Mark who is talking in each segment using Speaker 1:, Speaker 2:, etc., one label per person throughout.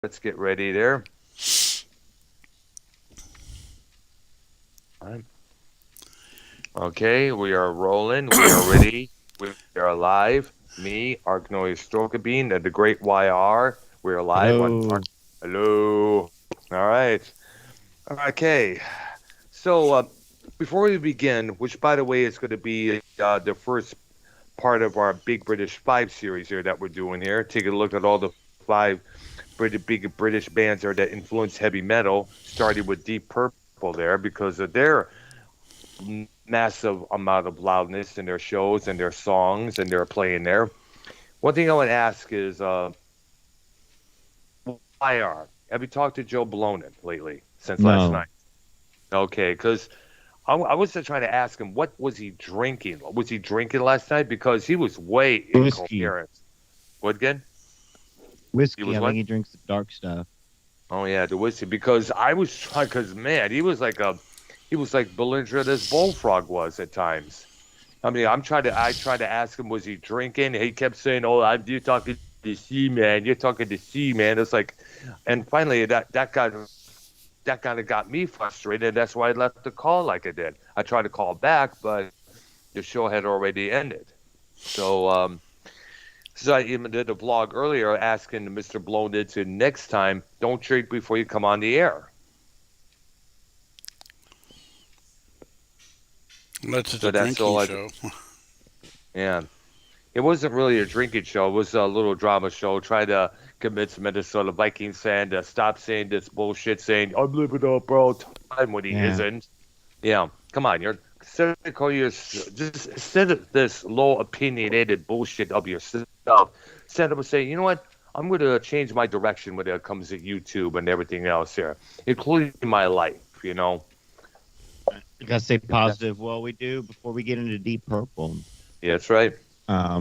Speaker 1: Let's get ready there. All right. Okay, we are rolling. We are ready. We are live. Me, Arknolia Strokabine, and the great YR. We are live on Ark.
Speaker 2: Hello.
Speaker 1: Hello. All right. Okay. So, before we begin, which by the way is going to be the first part of our Big British Five series here that we're doing here, taking a look at all the five big British bands there that influenced heavy metal, starting with Deep Purple there because of their massive amount of loudness in their shows and their songs and their playing there. One thing I would ask is, YR, have you talked to Joe Blonin lately since last
Speaker 2: No.
Speaker 1: night? Okay, because I was just trying to ask him what was he drinking? Was he drinking last night? Because he was way
Speaker 2: Whiskey.
Speaker 1: incoherent. What again? He
Speaker 2: Whiskey.
Speaker 1: was
Speaker 2: I think
Speaker 1: what?
Speaker 2: he drinks the dark stuff.
Speaker 1: Oh yeah, the whiskey. Because I was trying. Because man, he was like belligerent as Bullfrog was at times. I mean, I tried to ask him, was he drinking? He kept saying, "Oh, you're talking to C man. You're talking to C man." It's like, and finally that kind of got me frustrated. That's why I left the call like I did. I tried to call back, but the show had already ended. So, so I even did a vlog earlier asking Mr. Blonded to next time don't drink before you come on the air.
Speaker 3: Unless it's
Speaker 1: So
Speaker 3: a
Speaker 1: that's all
Speaker 3: drinking
Speaker 1: I.
Speaker 3: show.
Speaker 1: Yeah. It wasn't really a drinking show. It was a little drama show. Trying to convince Minnesota Vikings fan to stop saying this bullshit, saying I'm living up bro time when he
Speaker 2: Yeah.
Speaker 1: isn't. Yeah, come on, you're cynical. You're just instead of this low opinionated bullshit of yourself, instead of saying, you know what, I'm going to change my direction when it comes to YouTube and everything else here, including my life.
Speaker 2: I gotta stay
Speaker 1: 'Cause that's
Speaker 2: positive. Well, we do before we get into Deep Purple.
Speaker 1: yeah, that's right.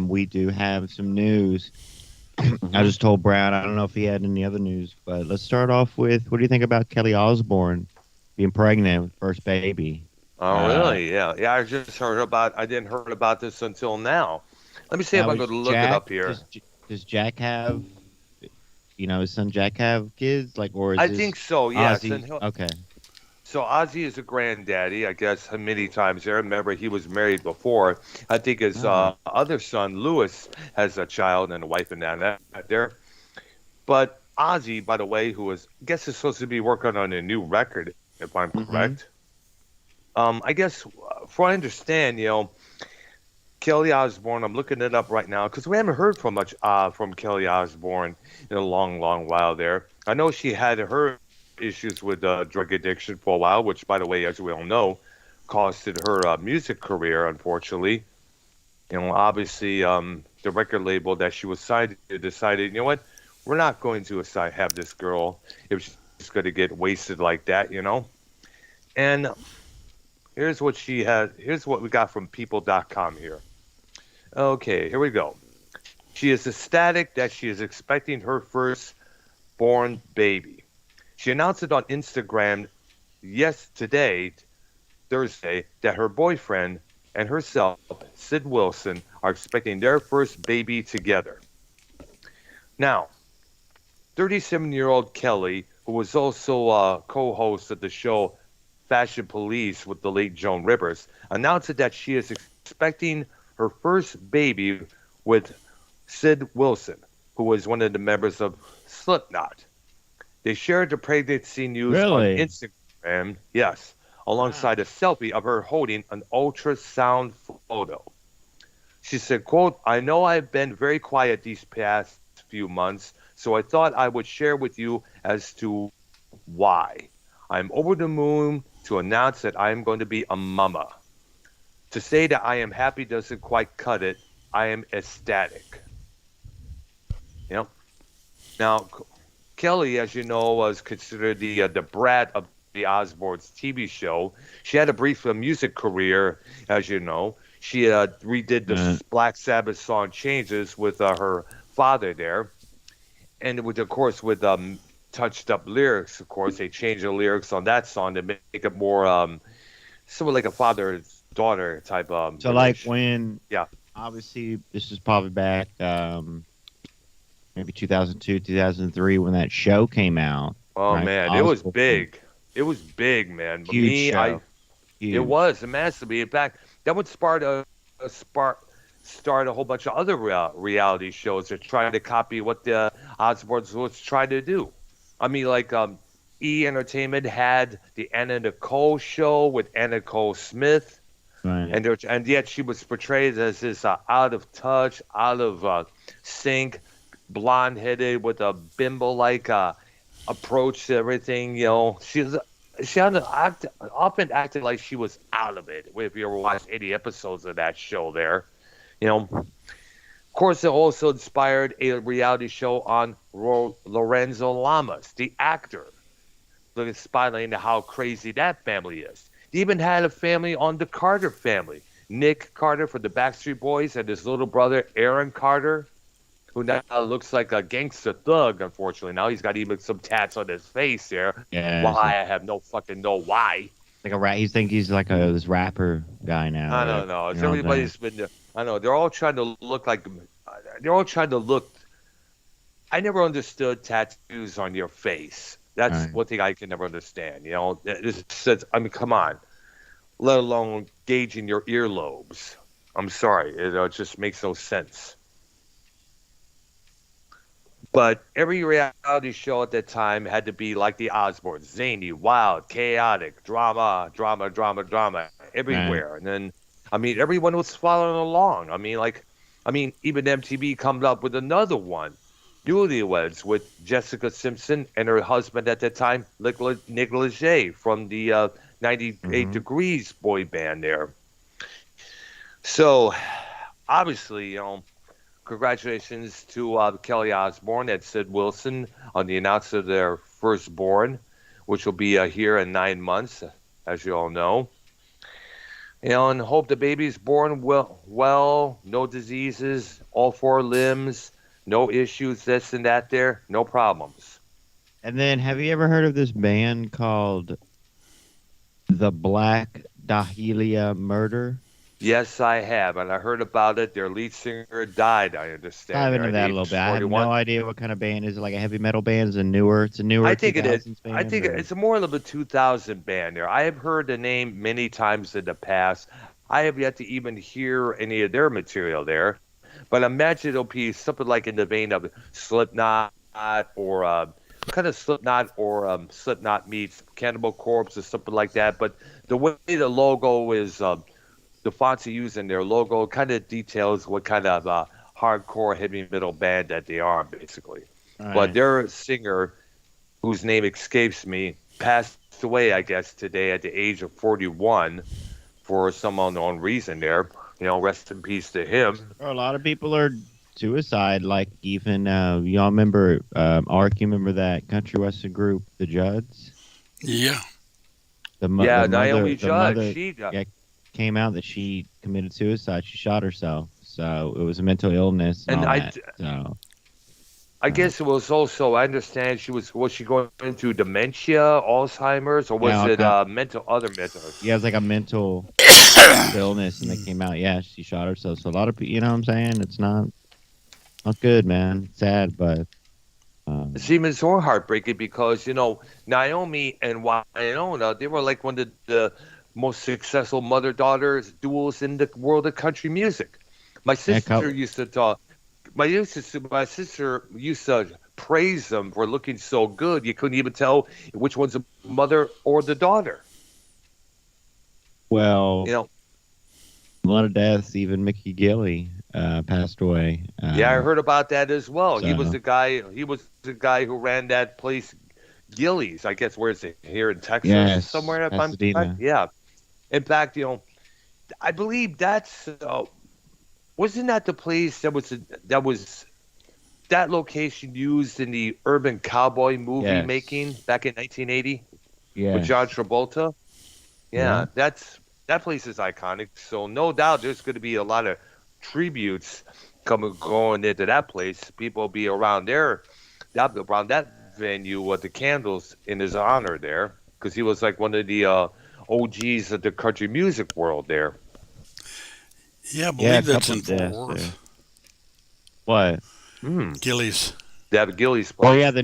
Speaker 2: We do have some news. I
Speaker 1: Hmm.
Speaker 2: just told Brown. I don't know if he had any other news, but let's start off with what do you think about Kelly Osbourne being pregnant with first baby?
Speaker 1: Oh,
Speaker 2: Uh,
Speaker 1: really? Yeah, yeah. I just heard about. I didn't heard about this until now. Let me see if
Speaker 2: now
Speaker 1: I
Speaker 2: is
Speaker 1: could look it
Speaker 2: Jack
Speaker 1: up here.
Speaker 2: does Jack have his son Jack have kids or is
Speaker 1: I think
Speaker 2: this
Speaker 1: so. Yes, and
Speaker 2: Ozzy's? Okay.
Speaker 1: so Ozzy is a granddaddy, I guess, many times there. Remember, he was married before. I think his
Speaker 2: Oh.
Speaker 1: other son, Lewis, has a child and a wife and that there. But Ozzy, by the way, who was, I guess, is supposed to be working on a new record, if I'm correct.
Speaker 2: Mm-hmm.
Speaker 1: I guess, for I understand, Kelly Osbourne. I'm looking it up right now because we haven't heard from much from Kelly Osbourne in a long, long while there. I know she had her issues with drug addiction for a while, which, by the way, as we all know, costed her music career, unfortunately. Obviously, the record label that she was signed to decided, you know what, we're not going to have this girl if she's going to get wasted like that. And here's what she had. Here's what we got from People.com here. Okay, here we go. She is ecstatic that she is expecting her first-born baby. She announced it on Instagram today, Thursday, that her boyfriend and herself, Sid Wilson, are expecting their first baby together. Now, 37-year-old Kelly, who was also a co-host of the show Fashion Police with the late Joan Rivers, announced that she is expecting her first baby with Sid Wilson, who was one of the members of Slipknot. They shared the pregnancy news on
Speaker 2: Really?
Speaker 1: Instagram, yes,
Speaker 2: Wow.
Speaker 1: alongside a selfie of her holding an ultrasound photo. She said, quote, I know I've been very quiet these past few months, so I thought I would share with you as to why. I'm over the moon to announce that I am going to be a mama. To say that I am happy doesn't quite cut it. I am ecstatic. You know? Now, Kelly, as you know, was considered the brat of the Osbournes TV show. She had a brief music career, as you know. She redid the
Speaker 2: Uh,
Speaker 1: Black Sabbath song "Changes" with her father there, and with, of course, with touched up lyrics. Of course, they changed the lyrics on that song to make it more sort of like a father daughter type
Speaker 2: so like
Speaker 1: relation.
Speaker 2: when
Speaker 1: Yeah.
Speaker 2: obviously this is probably back maybe 2002, 2003 when that show came out.
Speaker 1: Oh
Speaker 2: Right,
Speaker 1: man, it was
Speaker 2: Osborne,
Speaker 1: big. It was big, man. But
Speaker 2: huge
Speaker 1: me, I
Speaker 2: show,
Speaker 1: it
Speaker 2: huge.
Speaker 1: was a masterpiece. In fact, that would start a whole bunch of other reality shows that trying to copy what the Osbournes was trying to do. I mean, like E Entertainment had the Anna Nicole show with Anna Nicole Smith,
Speaker 2: Right.
Speaker 1: and yet she was portrayed as this out of touch, out of sync, blonde headed with a bimbo like approach to everything. She often acted like she was out of it. If you ever watched any episodes of that show, there, of course, it also inspired a reality show on Lorenzo Lamas, the actor, looking spotlight into how crazy that family is. They even had a family on the Carter family. Nick Carter from the Backstreet Boys and his little brother Aaron Carter, who now looks like a gangster thug. Unfortunately, now he's got even some tats on his face there.
Speaker 2: Yeah, it's
Speaker 1: Why I have no fucking know why.
Speaker 2: like a rat. He think he's like a this rapper guy now or
Speaker 1: I
Speaker 2: whatever.
Speaker 1: don't know.
Speaker 2: You
Speaker 1: It's
Speaker 2: know what I'm saying?
Speaker 1: everybody's been. I know they're all trying to look like. They're all trying to look. I never understood tattoos on your face.
Speaker 2: All
Speaker 1: That's
Speaker 2: right.
Speaker 1: one thing I can never understand. This says. I mean, come on. Let alone gauging your earlobes. I'm sorry. It just makes no sense. But every reality show at that time had to be like the Osbournes, zany, wild, chaotic, drama, drama, drama, drama,
Speaker 2: Right.
Speaker 1: everywhere. And then, I mean, everyone was following along. Even MTV comes up with another one, Newlyweds, with Jessica Simpson and her husband at that time, Nick Lachey from the 98
Speaker 2: Mm-hmm.
Speaker 1: Degrees boy band there. So, obviously, congratulations to Kelly Osbourne and Sid Wilson on the announcement of their firstborn, which will be here in 9 months, as you all know. And hope the baby's born well, no diseases, all four limbs, no issues, this and that there, no problems.
Speaker 2: And then, have you ever heard of this band called the Black Dahlia Murder?
Speaker 1: Yes, I have, and I heard about it. Their lead singer died, I understand,
Speaker 2: Dive
Speaker 1: there
Speaker 2: into
Speaker 1: at
Speaker 2: that a little
Speaker 1: age
Speaker 2: bit. I have
Speaker 1: 41.
Speaker 2: no idea what kind of band is it. Like a heavy metal band? Is it newer? It's a newer
Speaker 1: I think it is.
Speaker 2: 2000s
Speaker 1: I
Speaker 2: band,
Speaker 1: think
Speaker 2: or
Speaker 1: it's more of a 2000 band there. I have heard the name many times in the past. I have yet to even hear any of their material there, but I imagine it'll be something like in the vein of Slipknot or kind of Slipknot or Slipknot meets Cannibal Corpse or something like that. But the way the logo is, the fonts they use in their logo kind of details what kind of hardcore heavy metal band that they are, basically.
Speaker 2: all
Speaker 1: But
Speaker 2: right?
Speaker 1: their singer, whose name escapes me, passed away, I guess, today at the age of 41 for some unknown reason there. Rest in peace to him.
Speaker 2: A lot of people are suicide. Like even y'all remember Ark? You remember that country western group, the Judds?
Speaker 3: Yeah.
Speaker 1: Yeah,
Speaker 2: The
Speaker 1: Naomi
Speaker 2: mother, the
Speaker 1: Judd,
Speaker 2: mother,
Speaker 1: she
Speaker 2: yeah, came out that she committed suicide. She shot herself. So it was a mental illness and
Speaker 1: and
Speaker 2: all
Speaker 1: I,
Speaker 2: that. So
Speaker 1: I
Speaker 2: uh,
Speaker 1: guess it was also, I understand was she going through dementia, Alzheimer's, or
Speaker 2: yeah,
Speaker 1: was
Speaker 2: all
Speaker 1: it
Speaker 2: kind
Speaker 1: other mental?
Speaker 2: yeah, it was like a mental illness, and they came out. Yeah, she shot herself. So a lot of people, you know what I'm saying? It's not good, man. Sad, but
Speaker 1: It
Speaker 2: um,
Speaker 1: seems so heartbreaking because Naomi and Winona, they were like one of the most successful mother-daughter duos in the world of country music. My
Speaker 2: yeah,
Speaker 1: sister used to talk. My sister used to praise them for looking so good. You couldn't even tell which one's the mother or the daughter.
Speaker 2: well,
Speaker 1: You know.
Speaker 2: a lot of deaths. Even Mickey Gilley passed away.
Speaker 1: Yeah, I heard about that as well. He was
Speaker 2: So
Speaker 1: the guy. He was the guy who ran that place, Gillies. I guess where is it? Here in Texas,
Speaker 2: yes,
Speaker 1: somewhere. If I'm correct.
Speaker 2: Pasadena.
Speaker 1: Yeah. In fact, I believe that's wasn't that the place that location used in the Urban Cowboy movie making
Speaker 2: Yes,
Speaker 1: back in 1980 with John
Speaker 2: yes,
Speaker 1: Travolta.
Speaker 2: yeah.
Speaker 1: Yeah, that place is iconic. So no doubt there's going to be a lot of tributes coming going into that place. People will be around that venue with the candles in his honor there because he was like one of the OGs of the country music world there.
Speaker 3: Yeah, I
Speaker 2: Yeah, a
Speaker 3: believe that's
Speaker 2: couple
Speaker 3: in
Speaker 2: of
Speaker 3: Fort
Speaker 2: deaths
Speaker 3: Worth.
Speaker 2: there. What?
Speaker 1: Hmm.
Speaker 3: Gillies.
Speaker 1: They have Gillies
Speaker 2: Well, yeah,
Speaker 1: place.
Speaker 2: the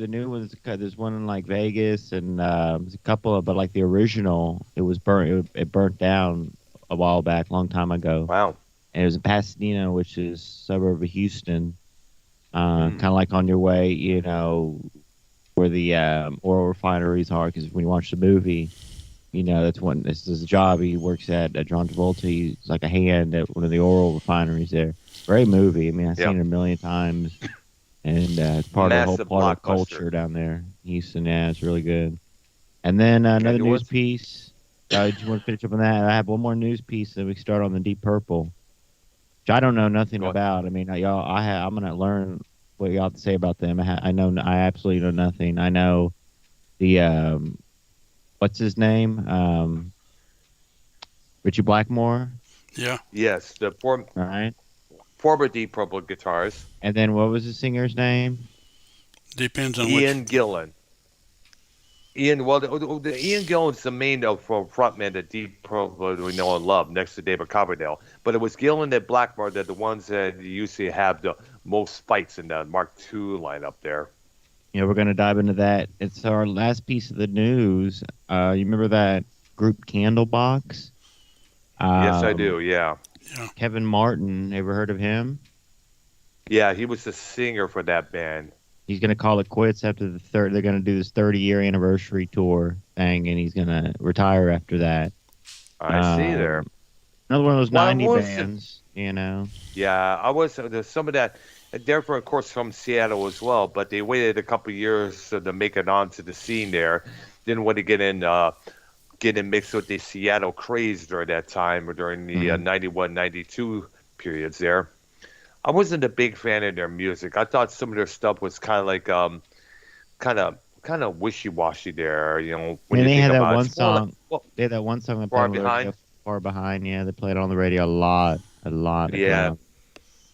Speaker 2: new ones. There's one in like Vegas, and there's a couple of, but like the original, it was burnt. It burnt down a while back, long time ago,
Speaker 1: Wow.
Speaker 2: and it was in Pasadena, which is suburb of Houston. Kind
Speaker 1: Mm.
Speaker 2: of like on your way, where the oil refineries are. Because when you watch the movie, that's when this is a job he works at John Travolta. He's like a hand at one of the oil refineries there. Great movie. I mean, I've
Speaker 1: Yeah.
Speaker 2: seen it a million times, and it's
Speaker 1: Massive
Speaker 2: part of the
Speaker 1: blockbuster.
Speaker 2: culture down there. Houston, yeah, it's really good. And then
Speaker 1: And
Speaker 2: another
Speaker 1: it
Speaker 2: news
Speaker 1: was
Speaker 2: piece. Do you want to finish up on that? I have one more news piece, and we start on the Deep Purple, which I don't know nothing
Speaker 1: go
Speaker 2: about. I mean, y'all, I'm gonna learn what y'all have to say about them. I absolutely know nothing. I know the what's his name? Richie Blackmore,
Speaker 3: Yeah,
Speaker 1: yes, the
Speaker 2: right?
Speaker 1: former Deep Purple guitarist,
Speaker 2: And then what was the singer's name?
Speaker 3: depends on which.
Speaker 1: Ian Gillan. Ian Gillan's the main frontman that Deep Purple we know and love, next to David Coverdale. But it was Gillan and Blackmore that the ones that usually have the most fights in the Mark II lineup there.
Speaker 2: We're gonna dive into that. It's our last piece of the news. You remember that group Candlebox?
Speaker 1: Yes, I
Speaker 2: Um,
Speaker 1: do. Yeah,
Speaker 3: Yeah,
Speaker 2: Kevin Martin. Ever heard of him?
Speaker 1: yeah, he was the singer for that band.
Speaker 2: He's gonna call it quits after the third. They're gonna do this 30-year anniversary tour thing, and he's gonna retire after that.
Speaker 1: I see there.
Speaker 2: Um, Another one of those
Speaker 1: Well, I
Speaker 2: 90
Speaker 1: was
Speaker 2: bands.
Speaker 1: Yeah, I was there's some of that. They're of course from Seattle as well, but they waited a couple of years to make it onto the scene there. Didn't want to get in mixed with the Seattle craze during that time or during the
Speaker 2: Mhm.
Speaker 1: 91, 92 periods there. I wasn't a big fan of their music. I thought some of their stuff was kind of like kind of wishy-washy there, when
Speaker 2: And
Speaker 1: you
Speaker 2: they
Speaker 1: think
Speaker 2: had that
Speaker 1: about it.
Speaker 2: one
Speaker 1: It's more like,
Speaker 2: song.
Speaker 1: well,
Speaker 2: They had that one song they played
Speaker 1: far
Speaker 2: on the radio,
Speaker 1: behind.
Speaker 2: "Far Behind." Yeah, they played it on the radio a lot, a lot.
Speaker 1: Yeah.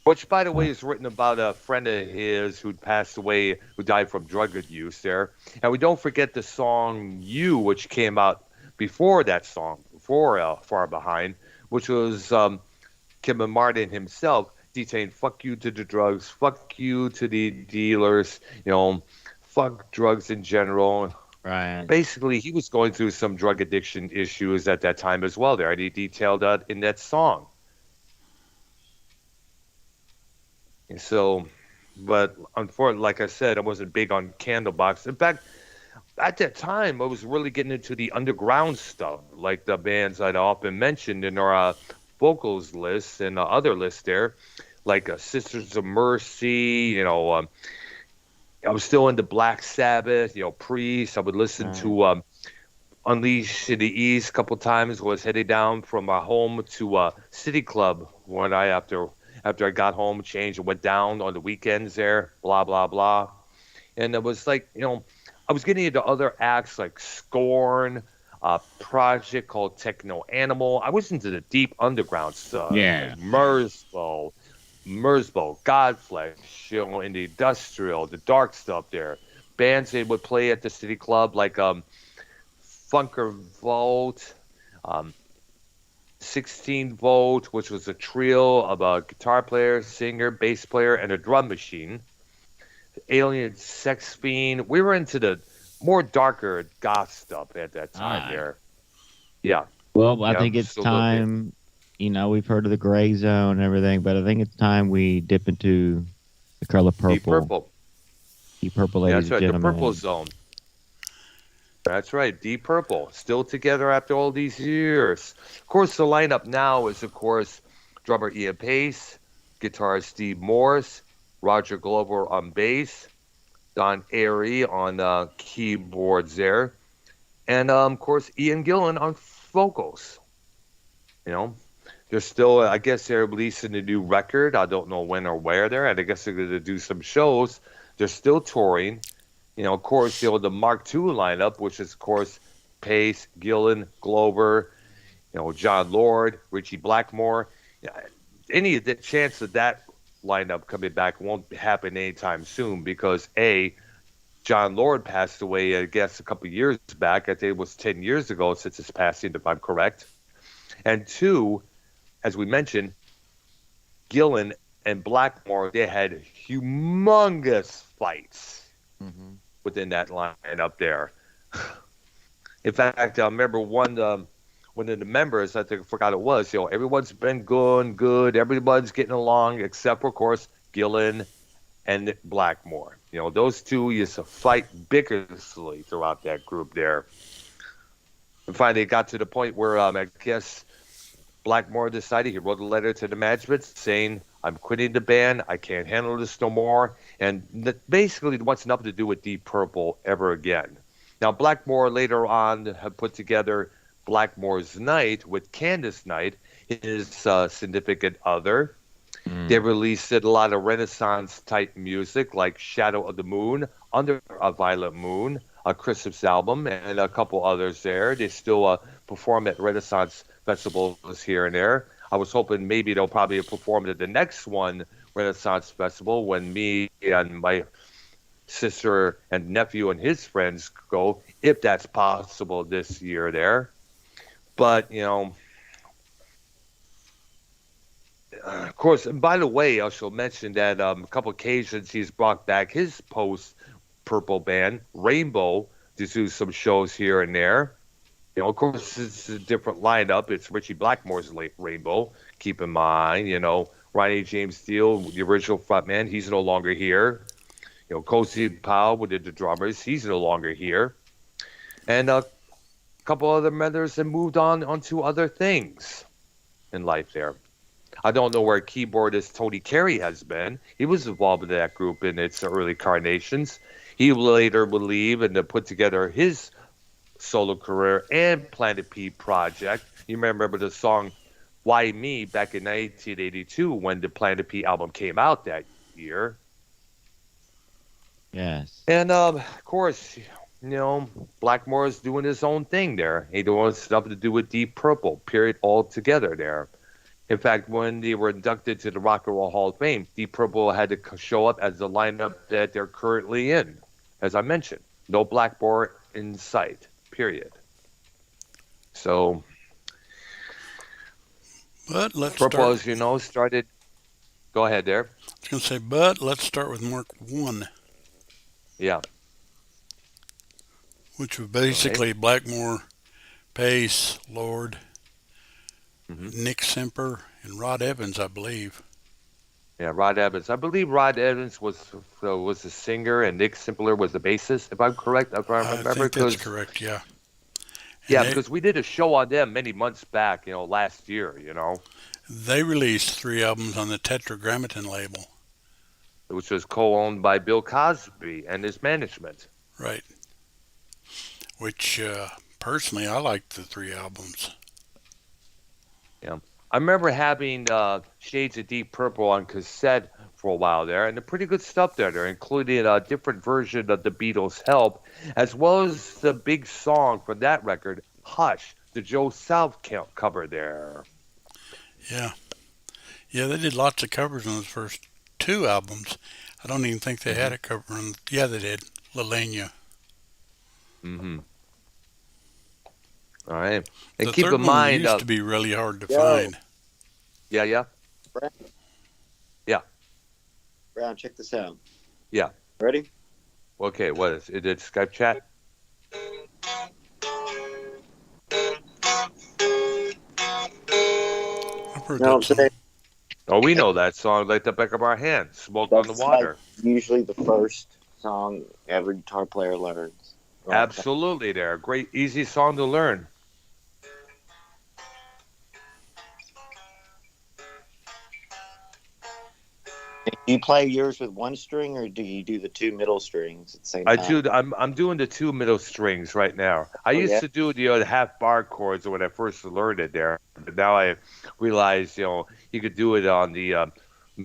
Speaker 1: Which, by the way,
Speaker 2: Uh,
Speaker 1: is written about a friend of his who passed away, who died from drug use there. And we don't forget the song "You," which came out before that song, before "Far Behind," which was Kevin Martin himself detained "Fuck you to the drugs, fuck you to the dealers," fuck drugs in general.
Speaker 2: right.
Speaker 1: Basically, he was going through some drug addiction issues at that time as well. There, and he detailed that in that song. And so, but unfortunately, like I said, I wasn't big on Candlebox. In fact, at that time, I was really getting into the underground stuff, like the bands I'd often mentioned in our vocals list and other lists there, like Sisters of Mercy. I was still into Black Sabbath, Priest. I would listen
Speaker 2: Right.
Speaker 1: to Unleash in the East a couple times. Was headed down from my home to City Club one night after I got home, changed and went down on the weekends there. Blah blah blah. And it was like I was getting into other acts like Scorn, a project called Techno Animal. I was into the deep underground stuff
Speaker 2: Yeah.
Speaker 1: like Merzbow, Godflesh, in the industrial, the dark stuff there. Bands they would play at the City Club like Funker Volt, um, 16 Volt, which was a trio of a guitar player, singer, bass player, and a drum machine. Alien Sex Fiend. We were into the more darker goth stuff at that time
Speaker 2: Ah.
Speaker 1: there. Yeah,
Speaker 2: Well, I
Speaker 1: yeah,
Speaker 2: think it's
Speaker 1: absolutely.
Speaker 2: time. We've heard of the gray zone and everything, but I think it's time we dip into the color
Speaker 1: Deep
Speaker 2: purple.
Speaker 1: Purple.
Speaker 2: Deep purple,
Speaker 1: Yeah,
Speaker 2: ladies
Speaker 1: that's
Speaker 2: and
Speaker 1: right. The Purple
Speaker 2: gentlemen.
Speaker 1: Zone. That's right. Deep Purple. Still together after all these years. Of course, the lineup now is, of course, drummer Ian Pace, guitarist Steve Morse, Roger Glover on bass, Don Airy on keyboards there, and of course Ian Gillan on vocals. You know, they're still, I guess they're releasing a new record. I don't know when or where they're at. I guess they're going to do some shows. They're still touring. Of course, the Mark II lineup, which is, of course, Pace, Gillan, Glover, John Lord, Richie Blackmore. Yeah, any of the chance of that lineup coming back won't happen anytime soon because John Lord passed away, I guess, a couple of years back. I think it was 10 years ago since his passing, if I'm correct. And two, as we mentioned, Gillan and Blackmore, they had humongous fights
Speaker 2: Mm-hmm.
Speaker 1: within that lineup there. In fact, I remember one of the members, I think I forgot it was, everyone's been going good, everyone's getting along, except for, of course, Gillen and Blackmore. Those two used to fight vigorously throughout that group there. And finally, it got to the point where I guess Blackmore decided he wrote a letter to the management saying, I'm quitting the band. I can't handle this no more. And basically wants nothing to do with Deep Purple ever again. Now, Blackmore later on had put together Blackmore's Night with Candace Knight, his significant other. They released a lot of Renaissance-type music like Shadow of the Moon, Under a Violet Moon, a Christmas album, and a couple others there. They still perform at Renaissance festivals here and there. I was hoping maybe they'll probably perform at the next one, Renaissance Festival, when me and my sister and nephew and his friends go, if that's possible this year there. But, of course, and by the way, I shall mention that a couple occasions he's brought back his post-Purple band, Rainbow, to do some shows here and there. Of course, it's a different lineup. It's Richie Blackmore's Rainbow. Keep in mind, Ronnie James Dio, the original frontman, he's no longer here. Cozy Powell with the drummers, he's no longer here. And a couple other members have moved on to other things in life there. I don't know where keyboardist Tony Carey has been. He was involved in that group in its early carnations. He later would leave and put together his solo career and Planet P project. You remember the song Why Me back in 1982 when the Planet P album came out that year.
Speaker 2: Yes.
Speaker 1: And of course, Blackmore's doing his own thing there. He don't want stuff to do with Deep Purple, period, altogether there. In fact, when they were inducted to the Rock and Roll Hall of Fame, Deep Purple had to show up as the lineup that they're currently in. As I mentioned, no Blackmore in sight, period. So,
Speaker 3: But let's
Speaker 1: Purple,
Speaker 3: start.
Speaker 1: as started. Go ahead there.
Speaker 3: I was going to say, but let's start with Mark 1,
Speaker 1: Yeah.
Speaker 3: which was
Speaker 1: All right.
Speaker 3: basically Blackmore, Pace, Lord,
Speaker 1: Hmm.
Speaker 3: Nick Semper, and Rod Evans, I believe.
Speaker 1: Yeah, Rod Evans. I believe Rod Evans was the singer and Nick Simpler was the bassist, if I'm correct, if I
Speaker 3: I
Speaker 1: remember.
Speaker 3: think that's
Speaker 1: Because
Speaker 3: correct, yeah. And
Speaker 1: yeah, because we did a show on them many months back, last year,
Speaker 3: they released 3 albums on the Tetragrammaton label.
Speaker 1: which was co-owned by Bill Cosby and his management.
Speaker 3: Right. Which, personally, I liked the 3 albums.
Speaker 1: Yeah. I remember having Shades of Deep Purple on cassette for a while there, and the pretty good stuff there, including a different version of the Beatles' Help, as well as the big song from that record, Hush, the Joe South cover there.
Speaker 3: Yeah. Yeah, they did lots of covers on those first 2 albums. I don't even think they had
Speaker 1: Hmm.
Speaker 3: a cover on. Yeah, they did. Lelania.
Speaker 1: Hmm. All right. And
Speaker 3: The
Speaker 1: keep
Speaker 3: third
Speaker 1: in
Speaker 3: one
Speaker 1: mind,
Speaker 3: used to be really hard to
Speaker 4: Yo,
Speaker 3: find.
Speaker 1: yeah,
Speaker 4: Brown,
Speaker 1: yeah,
Speaker 4: Brown, check this out.
Speaker 1: yeah.
Speaker 4: Ready?
Speaker 1: Okay, what is it? Did Skype chat?
Speaker 3: I've heard
Speaker 4: No,
Speaker 3: that
Speaker 4: I'm
Speaker 3: song.
Speaker 4: saying
Speaker 1: Oh, we know that song like the back of our hand. Smoke on the
Speaker 4: that's like
Speaker 1: water.
Speaker 4: usually the first song every guitar player learns. Right?
Speaker 1: Absolutely, there. Great, easy song to learn.
Speaker 4: Do you play yours with one string, or do you do the 2 middle strings at the same
Speaker 1: I
Speaker 4: time?
Speaker 1: do. I'm doing the 2 middle strings right now. I
Speaker 4: Oh
Speaker 1: used
Speaker 4: yeah.
Speaker 1: to do the half bar chords when I first learned it there, but now I realize you could do it on the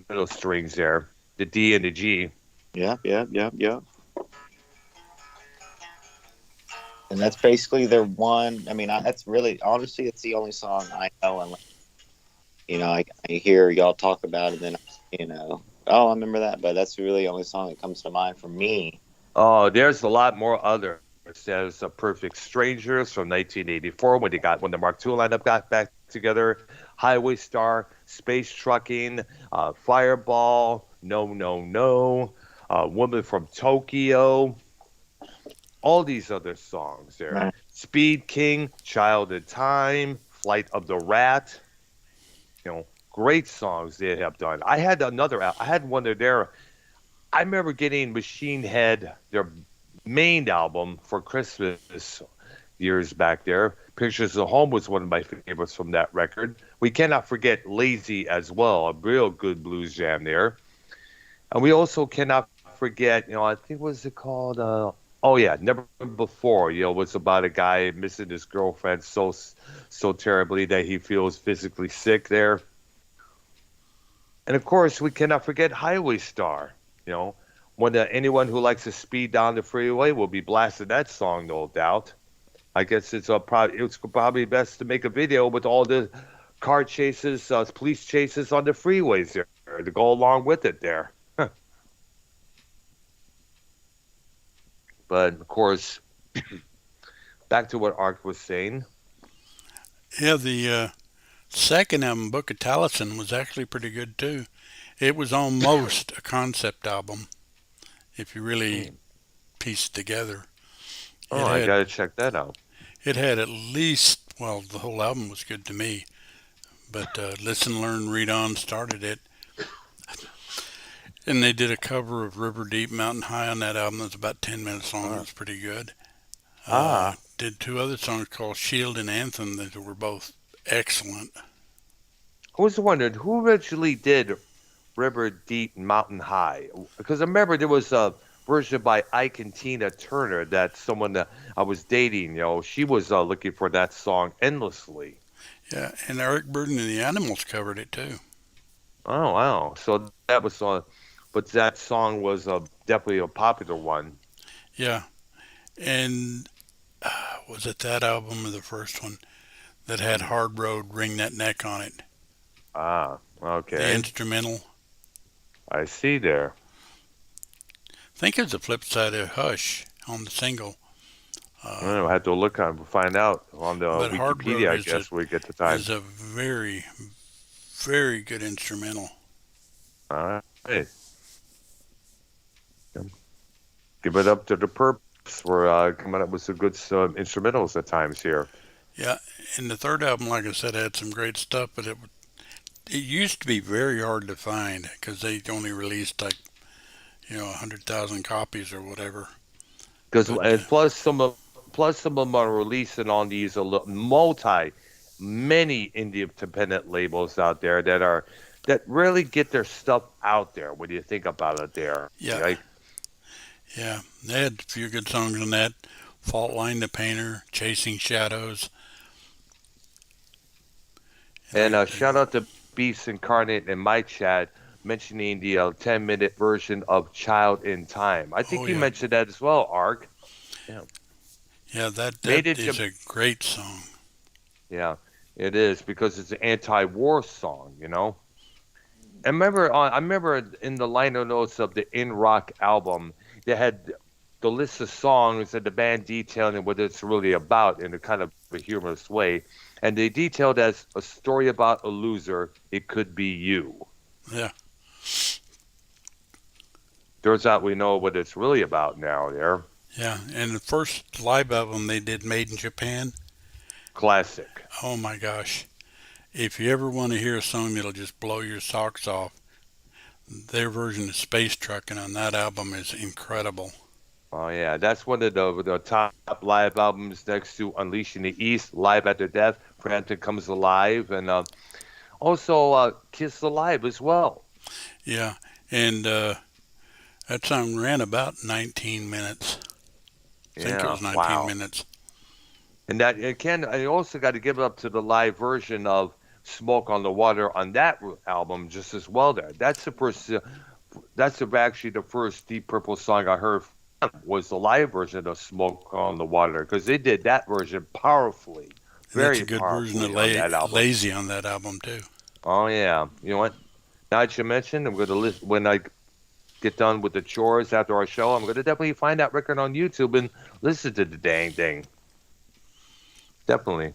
Speaker 1: middle strings there, the D and the G.
Speaker 4: Yeah. And that's basically their one. I mean, that's really honestly, it's the only song I know. And I hear y'all talk about it, and then oh, I remember that. But that's really the only song that comes to mind for me.
Speaker 1: Oh, there's a lot more others. There's a Perfect Strangers from 1984 when the Mark II lineup got back together. Highway Star, Space Trucking, Fireball, No, No, No, Woman from Tokyo, all these other songs there.
Speaker 4: Right.
Speaker 1: Speed King, Child in Time, Flight of the Rat, great songs they have done. I had one of their, I remember getting Machine Head, their main album for Christmas years back there. Pictures of Home was one of my favorites from that record. We cannot forget Lazy as well, a real good blues jam there. And we also cannot forget, I think was it called? Oh yeah, Never Before. Was about a guy missing his girlfriend so terribly that he feels physically sick there. And of course, we cannot forget Highway Star. When anyone who likes to speed down the freeway will be blasting that song, no doubt. I guess it's probably best to make a video with all the car chases, police chases on the freeways there to go along with it there. But of course, back to what Ark was saying.
Speaker 3: Yeah, the second album, Book of Taliesin, was actually pretty good too. It was almost a concept album, if you really piece it together.
Speaker 1: Oh,
Speaker 3: It
Speaker 1: I
Speaker 3: had
Speaker 1: gotta check that out.
Speaker 3: it had at least, well, the whole album was good to me, but Listen, Learn, Read On started it. And they did a cover of River Deep, Mountain High on that album. That's about 10 minutes long. It was pretty good.
Speaker 1: Ah,
Speaker 3: Did two other songs called Shield and Anthem that were both excellent.
Speaker 1: I was wondering who originally did River Deep, Mountain High, because I remember there was a version by Ike and Tina Turner that someone that I was dating, she was looking for that song endlessly.
Speaker 3: Yeah, and Eric Burden and the Animals covered it too.
Speaker 1: Oh wow! So that was but that song was definitely a popular one.
Speaker 3: Yeah, and was it that album or the first one that had Hard Road, Ring That Neck on it?
Speaker 1: Ah,
Speaker 3: The
Speaker 1: okay,
Speaker 3: instrumental.
Speaker 1: I see there.
Speaker 3: I think it's the flip side of Hush on the single.
Speaker 1: I'll have to look on find out on the
Speaker 3: But Hard Road
Speaker 1: Wikipedia. I guess when we get the time.
Speaker 3: is a very, very good instrumental.
Speaker 1: All right, hey, give it up to the Perps for coming up with some good instrumentals at times here.
Speaker 3: Yeah, and the third album, like I said, had some great stuff, but it used to be very hard to find because they only released like 100,000 copies or whatever.
Speaker 1: Because
Speaker 3: But
Speaker 1: plus some of them are releasing on these many independent labels out there that really get their stuff out there when you think about it there.
Speaker 3: yeah,
Speaker 1: Like,
Speaker 3: yeah, they had a few good songs on that. Fault Line the Painter, Chasing Shadows.
Speaker 1: and
Speaker 3: And
Speaker 1: shout out to Beast Incarnate in my chat mentioning the 10-minute version of Child in Time. I think
Speaker 3: oh
Speaker 1: you
Speaker 3: yeah,
Speaker 1: mentioned that as well, Ark. Yeah.
Speaker 3: yeah, that
Speaker 1: Made
Speaker 3: that
Speaker 1: it
Speaker 3: is a great song.
Speaker 1: Yeah, it is because it's an anti-war song. I remember in the liner notes of the In Rock album, they had the list of songs and the band detailing what it's really about in a kind of a humorous way. And they detailed as a story about a loser, it could be you.
Speaker 3: Yeah,
Speaker 1: Turns out we know what it's really about now there.
Speaker 3: yeah, and the first live album they did, Made in Japan.
Speaker 1: Classic.
Speaker 3: Oh my gosh. If you ever want to hear a song that'll just blow your socks off, their version of Space Truckin' on that album is incredible.
Speaker 1: Oh yeah, that's one of the top live albums next to Unleashing the East, Live After Death, Frampton Comes Alive, and also Kiss Alive as well.
Speaker 3: Yeah, and that song ran about 19 minutes. I think it
Speaker 1: Yeah,
Speaker 3: was 19
Speaker 1: wow.
Speaker 3: minutes.
Speaker 1: And that again, I also got to give it up to the live version of "Smoke on the Water" on that album just as well. There, that's the first. Actually the first Deep Purple song I heard was the live version of "Smoke on the Water" because they did that version powerfully,
Speaker 3: And that's
Speaker 1: very
Speaker 3: a good version of
Speaker 1: powerfully on that album.
Speaker 3: Lazy on that album, too.
Speaker 1: Oh yeah, you know what? Now that you mentioned, I'm going to listen when I get done with the chores after our show. I'm going to definitely find that record on YouTube and listen to the dang thing. Definitely.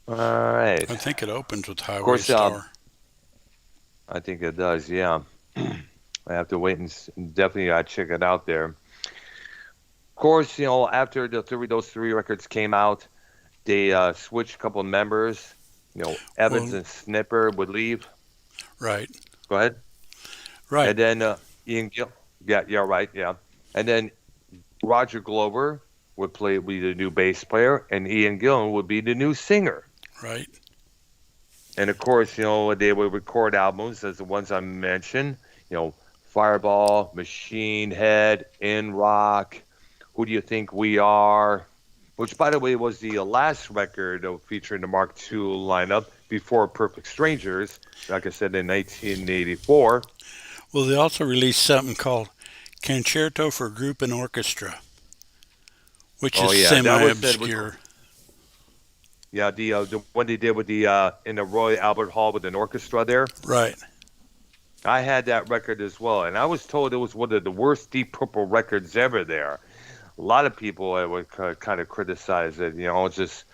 Speaker 1: All right.
Speaker 3: I think it opens with
Speaker 1: Of
Speaker 3: Highway
Speaker 1: course,
Speaker 3: Star.
Speaker 1: I think it does. Yeah. I have to wait and definitely check it out there. Of course, after those three records came out, they switched a couple of members. Evans
Speaker 3: Well,
Speaker 1: and Snipper would leave.
Speaker 3: right,
Speaker 1: Go ahead.
Speaker 3: right.
Speaker 1: And then Ian Gill. Yeah, yeah, right. Yeah. And then Roger Glover would be the new bass player, and Ian Gillan would be the new singer.
Speaker 3: Right.
Speaker 1: And of course, they would record albums as the ones I mentioned. You know, Fireball, Machine Head, In Rock, Who Do You Think We Are? Which, by the way, was the last record featuring the Mark II lineup before Perfect Strangers, like I said, in 1984.
Speaker 3: Well, they also released something called Concerto for Group and Orchestra, which
Speaker 1: Oh
Speaker 3: is
Speaker 1: yeah, that was said with
Speaker 3: semi-obscure.
Speaker 1: the one they did with the in the Roy Albert Hall with an orchestra there.
Speaker 3: Right.
Speaker 1: I had that record as well, and I was told it was one of the worst Deep Purple records ever. There, a lot of people would kind of criticize it. Just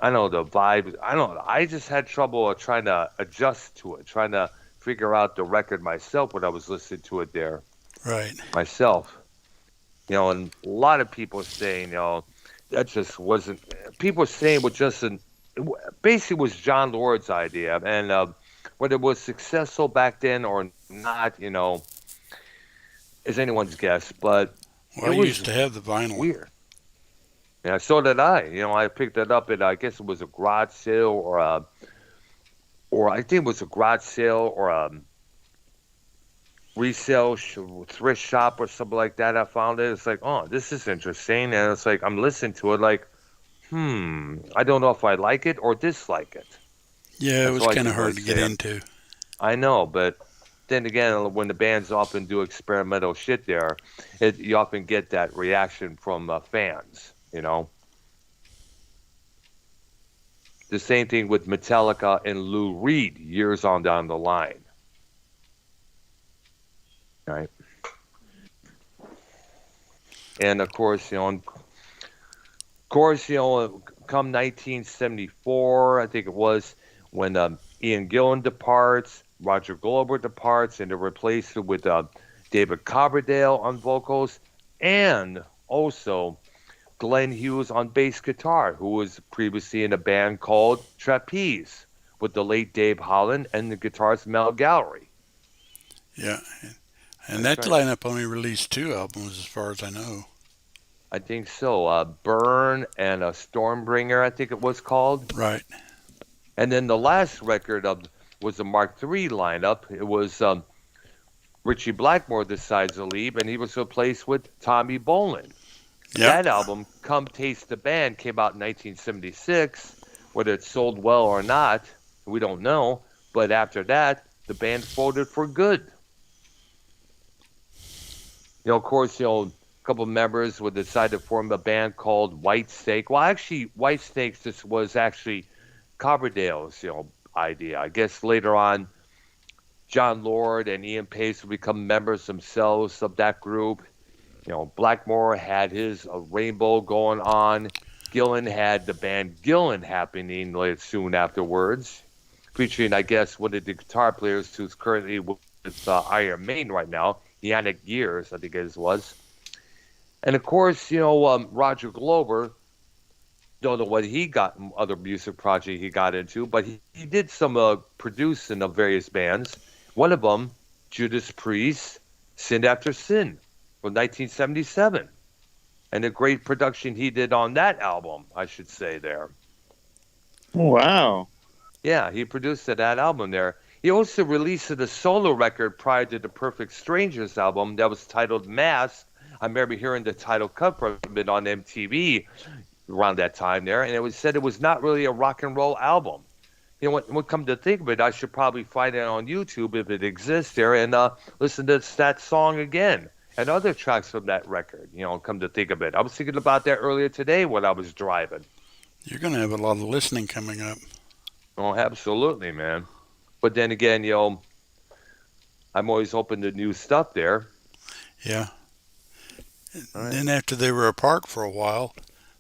Speaker 1: I know the vibe. I don't. I just had trouble trying to adjust to it, trying to figure out the record myself when I was listening to it there
Speaker 3: Right.
Speaker 1: myself. And a lot of people saying, that just wasn't. People were saying it was just basically was John Lord's idea, and whether it was successful back then or not, is anyone's guess. But
Speaker 3: Well,
Speaker 1: it
Speaker 3: I
Speaker 1: was
Speaker 3: used to have the vinyl.
Speaker 1: weird. Yeah, so did I. I picked it up at I guess it was a garage sale or I think it was a garage sale or a resale thrift shop or something like that. I found it. It's like, oh, this is interesting, and it's like I'm listening to it, like, I don't know if I like it or dislike it.
Speaker 3: Yeah, it
Speaker 1: That's
Speaker 3: was
Speaker 1: all I
Speaker 3: kind of
Speaker 1: can really
Speaker 3: hard to get
Speaker 1: say.
Speaker 3: into.
Speaker 1: I know, but then again, when the bands often do experimental shit there, you often get that reaction from fans. The same thing with Metallica and Lou Reed years on down the line. Right. And of course, come 1974, I think it was when Ian Gillan departs, Roger Glover departs, and they're replaced with David Coverdale on vocals, and also Glenn Hughes on bass guitar, who was previously in a band called Trapeze with the late Dave Holland and the guitarist Mel Gallery.
Speaker 3: Yeah. And
Speaker 1: That's
Speaker 3: that
Speaker 1: right.
Speaker 3: lineup only released two albums, as far as I know.
Speaker 1: I think so. Burn and Stormbringer, I think it was called.
Speaker 3: Right.
Speaker 1: And then the last record was the Mark III lineup. It was Richie Blackmore decides to leave, and he was replaced with Tommy Bolin.
Speaker 3: Yep.
Speaker 1: That album, Come Taste the Band, came out in 1976. Whether it sold well or not, we don't know. But after that, the band folded for good. Of course, a couple of members would decide to form a band called White Snake. Well, actually, White Snake this was actually Coverdale's, idea. I guess later on, John Lord and Ian Pace would become members themselves of that group. Blackmore had his Rainbow going on. Gillan had the band Gillan happening soon afterwards, featuring, I guess, one of the guitar players who's currently with Iron Maiden right now, Yannick Gears, I think it was. And of course, Roger Glover, don't know what he got, other music project he got into, but he did some producing of various bands. One of them, Judas Priest, Sin After Sin, from 1977. And the great production he did on that album, I should say there.
Speaker 4: Wow.
Speaker 1: Yeah, he produced that album there. He also released a solo record prior to the Perfect Strangers album that was titled Mask. I remember hearing the title cut from it on MTV around that time there, and it was said it was not really a rock and roll album. When come to think of it, I should probably find it on YouTube if it exists there and listen to that song again and other tracks from that record. Come to think of it, I was thinking about that earlier today when I was driving.
Speaker 3: You're going to have a lot of listening coming up.
Speaker 1: Oh, absolutely, man. But then again, I'm always open to new stuff there.
Speaker 3: Yeah.
Speaker 1: All right.
Speaker 3: Then after they were apart for a while,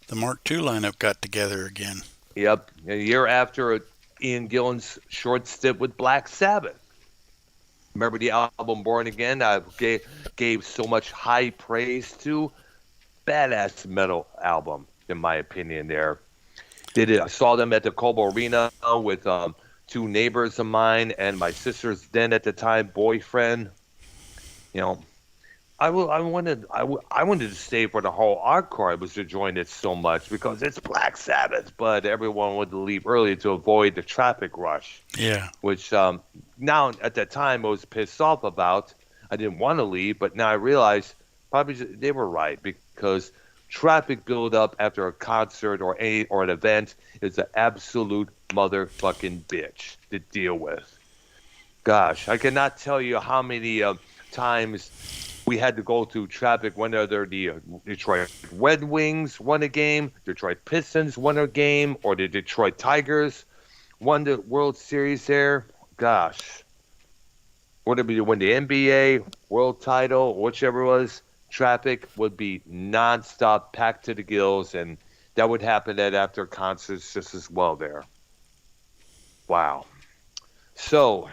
Speaker 3: the Mark II lineup got together again.
Speaker 1: Yep, a year after Ian Gillan's short stint with Black Sabbath. Remember the album Born Again? I gave so much high praise to. Badass metal album, in my opinion. There, did it. I saw them at the Cobo Arena with two neighbors of mine and my sister's then at the time boyfriend. You know, I wanted to stay for the whole encore. I was enjoying it so much because it's Black Sabbath, but everyone wanted to leave early to avoid the traffic rush,
Speaker 3: Yeah.
Speaker 1: which now at that time I was pissed off about. I didn't want to leave, but now I realize probably they were right because traffic buildup after a concert or an event is an absolute motherfucking bitch to deal with. Gosh, I cannot tell you how many times we had to go through traffic whenever the Detroit Red Wings won a game, Detroit Pistons won a game, or the Detroit Tigers won the World Series there. Gosh, whether you win the NBA, world title, whichever it was, traffic would be nonstop, packed to the gills, and that would happen at after concerts just as well there. Wow. So,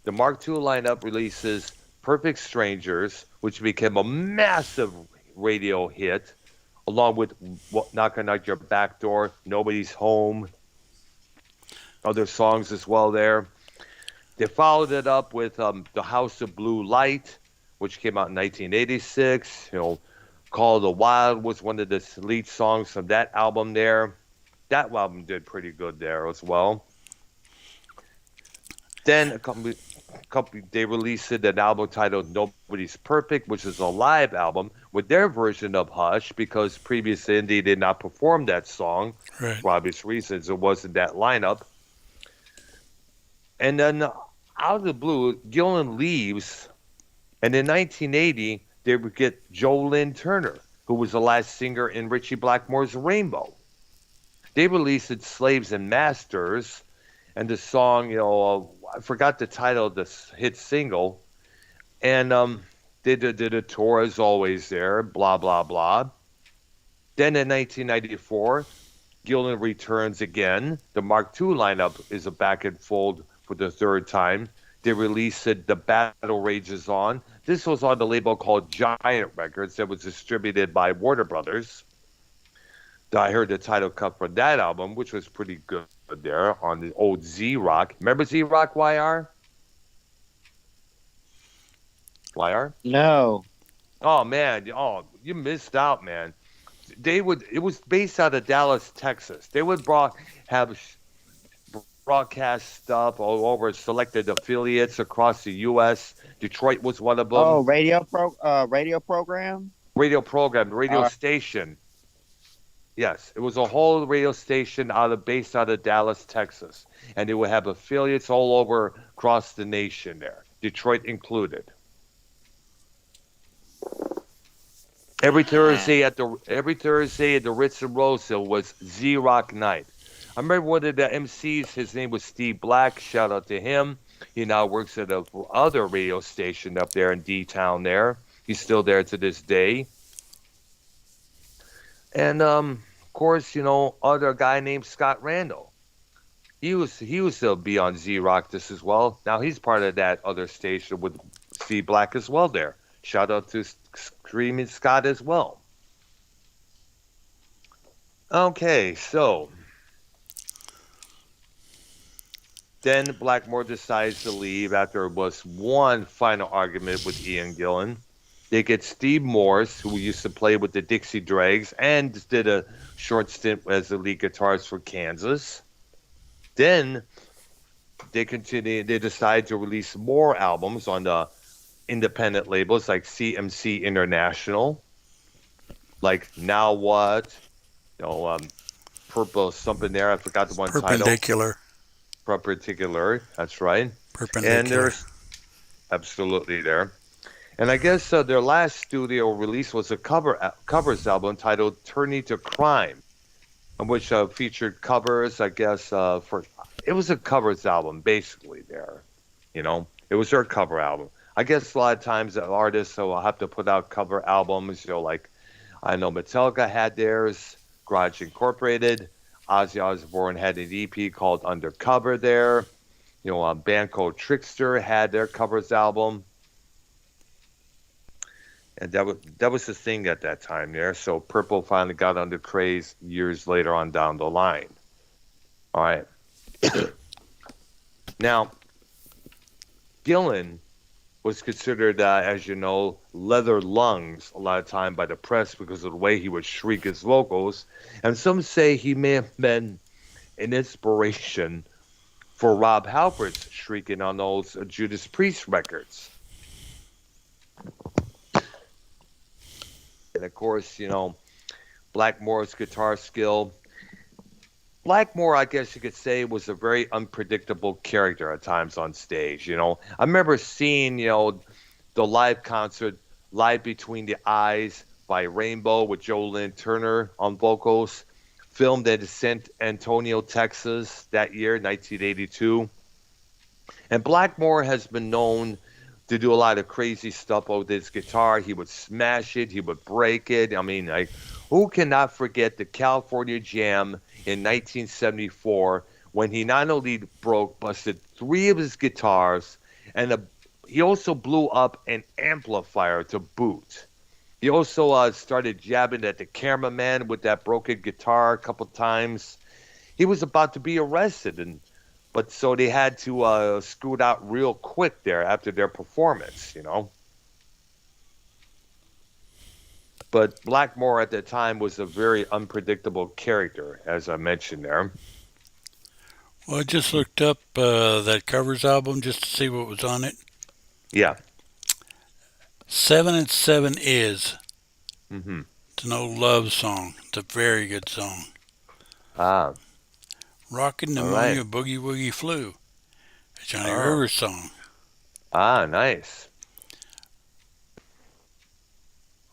Speaker 1: the Mark II lineup releases Perfect Strangers, which became a massive radio hit, along with Knocking on Your Back Door, Nobody's Home, other songs as well there. They followed it up with The House of Blue Light, which came out in 1986. Call of the Wild was one of the lead songs from that album there. That album did pretty good there as well. Then they released an album titled Nobody's Perfect, which is a live album with their version of Hush because previously they did not perform that song
Speaker 3: Right.
Speaker 1: for obvious reasons. It wasn't that lineup. And then out of the blue, Gillan leaves, and in 1980 they would get Joe Lynn Turner, who was the last singer in Ritchie Blackmore's Rainbow. They released Slaves and Masters, and the song, I forgot the title of this hit single, and they did a tour as always there, blah, blah, blah. Then in 1994, Gillan returns again. The Mark II lineup is back in fold for the third time. They released The Battle Rages On. This was on the label called Giant Records that was distributed by Warner Brothers. I heard the title cut for that album, which was pretty good there on the old Z-Rock. Remember Z-Rock, YR? YR?
Speaker 4: No.
Speaker 1: Oh, man. Oh, you missed out, man. It was based out of Dallas, Texas. They would have broadcast stuff all over selected affiliates across the U.S. Detroit was one of them.
Speaker 4: Oh, radio program?
Speaker 1: Radio program, radio station. Yes, it was a whole radio station based out of Dallas, Texas, and they would have affiliates all over across the nation there, Detroit included. Every Thursday at the Ritz and Roseville was Z-Rock Night. I remember one of the MCs. His name was Steve Black. Shout out to him. He now works at a other radio station up there in D-Town. There, he's still there to this day. And of course, other guy named Scott Randall. He was to be on Z-Rock this as well. Now he's part of that other station with Steve Black as well. There, shout out to Screaming Scott as well. Okay, so then Blackmore decides to leave after it was one final argument with Ian Gillan. They get Steve Morse, who used to play with the Dixie Dregs and did a short stint as the lead guitarist for Kansas. Then they decide to release more albums on the independent labels like CMC International, like Now What, Purple something there. I forgot the one
Speaker 3: Perpendicular.
Speaker 1: title. Perpendicular. That's right.
Speaker 3: Perpendicular.
Speaker 1: And there's absolutely there. And I guess their last studio release was a covers album titled Turning to Crime, which featured covers, I guess, it was a covers album, basically, there. It was their cover album. I guess a lot of times the artists will have to put out cover albums, like, I know Metallica had theirs, Garage Incorporated. Ozzy Osbourne had an EP called Undercover there. A band called Trickster had their covers album. And that was the thing at that time there. So Purple finally got under craze years later on down the line. All right. Now, Gillan was considered, as you know, leather lungs a lot of time by the press because of the way he would shriek his vocals. And some say he may have been an inspiration for Rob Halford's shrieking on those Judas Priest records. And of course, Blackmore's guitar skill. Blackmore, I guess you could say, was a very unpredictable character at times on stage. I remember seeing, the live concert, Live Between the Eyes by Rainbow with Joe Lynn Turner on vocals, filmed at San Antonio, Texas that year, 1982. And Blackmore has been known to do a lot of crazy stuff with his guitar. He would smash it. He would break it. I mean, who cannot forget the California Jam in 1974 when he not only busted 3 of his guitars, and he also blew up an amplifier to boot. He also started jabbing at the cameraman with that broken guitar a couple times. He was about to be arrested, but so they had to scoot out real quick there after their performance, But Blackmore at the time was a very unpredictable character, as I mentioned there.
Speaker 3: Well, I just looked up that covers album just to see what was on it.
Speaker 1: Yeah.
Speaker 3: 7 and 7 is.
Speaker 1: Mm-hmm.
Speaker 3: It's an old love song. It's a very good song.
Speaker 1: Ah.
Speaker 3: Rockin' Pneumonia Boogie Woogie Flu. A Johnny Rivers song.
Speaker 1: Ah, nice.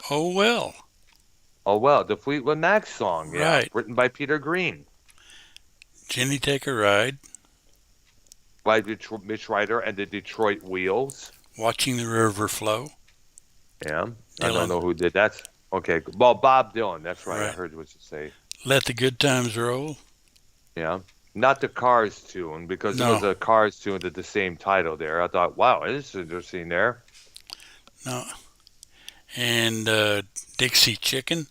Speaker 3: Oh, well.
Speaker 1: Oh, well, the Fleetwood Mac song, yeah.
Speaker 3: Right.
Speaker 1: Written by Peter Green.
Speaker 3: Jenny Take a Ride.
Speaker 1: By Mitch Ryder and the Detroit Wheels.
Speaker 3: Watching the River Flow.
Speaker 1: Yeah.
Speaker 3: Dylan.
Speaker 1: I don't know who did that. Okay. Well, Bob Dylan. That's right. I heard what you say.
Speaker 3: Let the Good Times Roll.
Speaker 1: Yeah. Not the Cars tune, because it was a Cars tune with the same title there. I thought, wow, this is interesting there.
Speaker 3: No. And Dixie Chicken.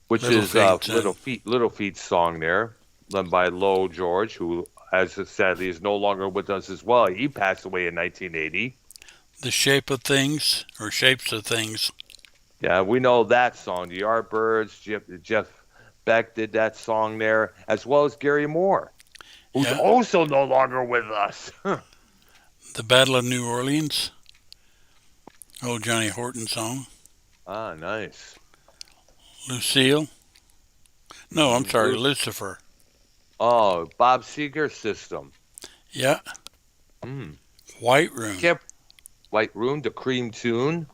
Speaker 1: Which is Little Feat's song there, done by Lowell George, who, as sadly, is no longer with us as well. He passed away in 1980.
Speaker 3: The Shape of Things, or Shapes of Things.
Speaker 1: Yeah, we know that song. The Yardbirds, Jeff Beck did that song there, as well as Gary Moore, who's also no longer with us.
Speaker 3: The Battle of New Orleans. Old Johnny Horton song.
Speaker 1: Ah, nice.
Speaker 3: Lucille. No, I'm sorry, Lucifer.
Speaker 1: Oh, Bob Seger System.
Speaker 3: Yeah.
Speaker 1: Mm.
Speaker 3: White Room.
Speaker 1: White Room, the Cream tune.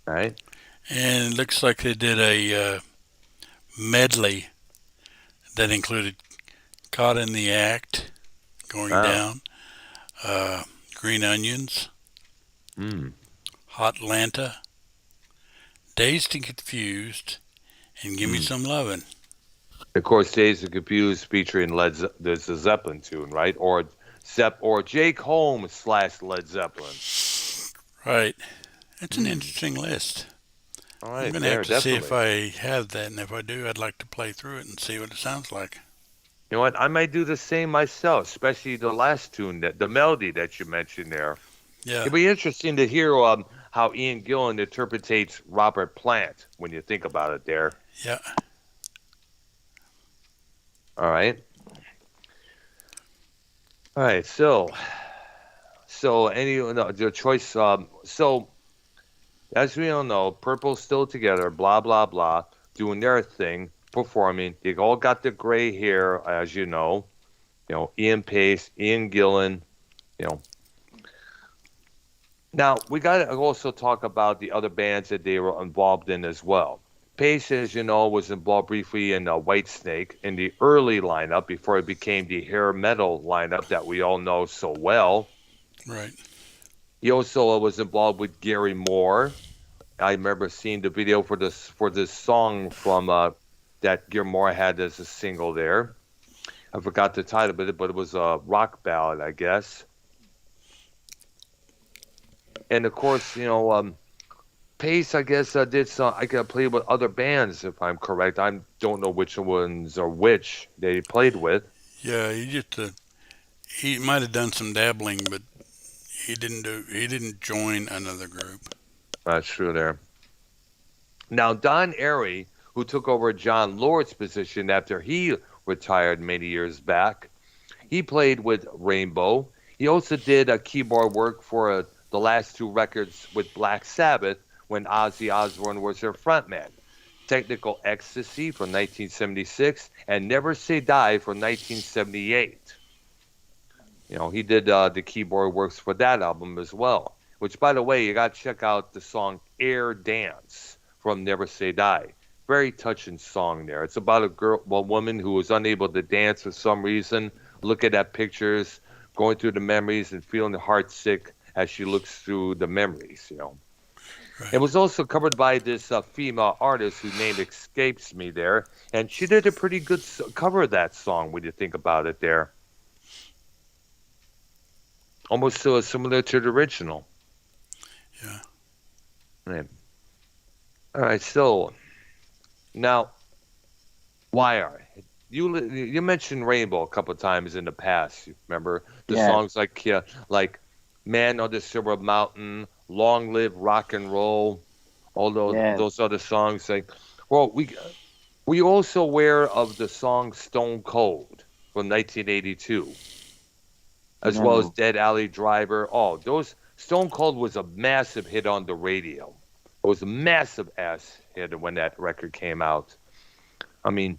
Speaker 1: Right.
Speaker 3: And it looks like they did a medley that included Caught in the Act, Going Down, Green Onions, Hot Lanta, Dazed and Confused, and Give Me Some Lovin'.
Speaker 1: Of course, Dazed and Confused featuring the Zeppelin tune, right? Or Jake Holmes / Led Zeppelin.
Speaker 3: Right. It's an interesting list.
Speaker 1: All right,
Speaker 3: I'm going to have to see if I have that, and if I do, I'd like to play through it and see what it sounds like.
Speaker 1: You know what? I might do the same myself, especially the last tune, the melody that you mentioned there.
Speaker 3: Yeah.
Speaker 1: It'd be interesting to hear how Ian Gillan interprets Robert Plant when you think about it there.
Speaker 3: Yeah.
Speaker 1: All right. All right. So the choice. So as we all know, Purple's still together. Blah blah blah, doing their thing, performing. They all got the gray hair, as you know. Ian Pace, Ian Gillan. Now we got to also talk about the other bands that they were involved in as well. Pace, as you know, was involved briefly in Whitesnake in the early lineup before it became the hair metal lineup that we all know so well.
Speaker 3: Right.
Speaker 1: He also was involved with Gary Moore I remember seeing the video for this song from that Gilmore had as a single there. I forgot the title of it, but it was a rock ballad, I guess. And of course, Pace, I guess, did some. I could play with other bands if I'm correct. I don't know which ones or which they played with.
Speaker 3: Yeah, he might have done some dabbling, but he didn't join another group.
Speaker 1: That's true there. Now, Don Airey, who took over John Lord's position after he retired many years back, he played with Rainbow. He also did keyboard work for the last two records with Black Sabbath when Ozzy Osbourne was their frontman. Technical Ecstasy from 1976 and Never Say Die from 1978. He did the keyboard works for that album as well. Which, by the way, you got to check out the song Air Dance from Never Say Die. Very touching song there. It's about a woman who was unable to dance for some reason, looking at pictures, going through the memories, and feeling heartsick as she looks through the memories.
Speaker 3: Right.
Speaker 1: It was also covered by this female artist whose name escapes me there, and she did a pretty good cover of that song when you think about it there. Almost similar to the original.
Speaker 3: Yeah.
Speaker 1: Right. All right, so now, Wire, you mentioned Rainbow a couple of times in the past. You remember the
Speaker 4: Yeah.
Speaker 1: songs like Man on the Silver Mountain, Long Live Rock and Roll, all
Speaker 4: Yeah.
Speaker 1: those other songs. Well, we also aware of the song Stone Cold from 1982, as well as
Speaker 4: No.
Speaker 1: Dead Alley Driver. Oh, those Stone Cold was a massive hit on the radio. It was a massive ass hit when that record came out. I mean,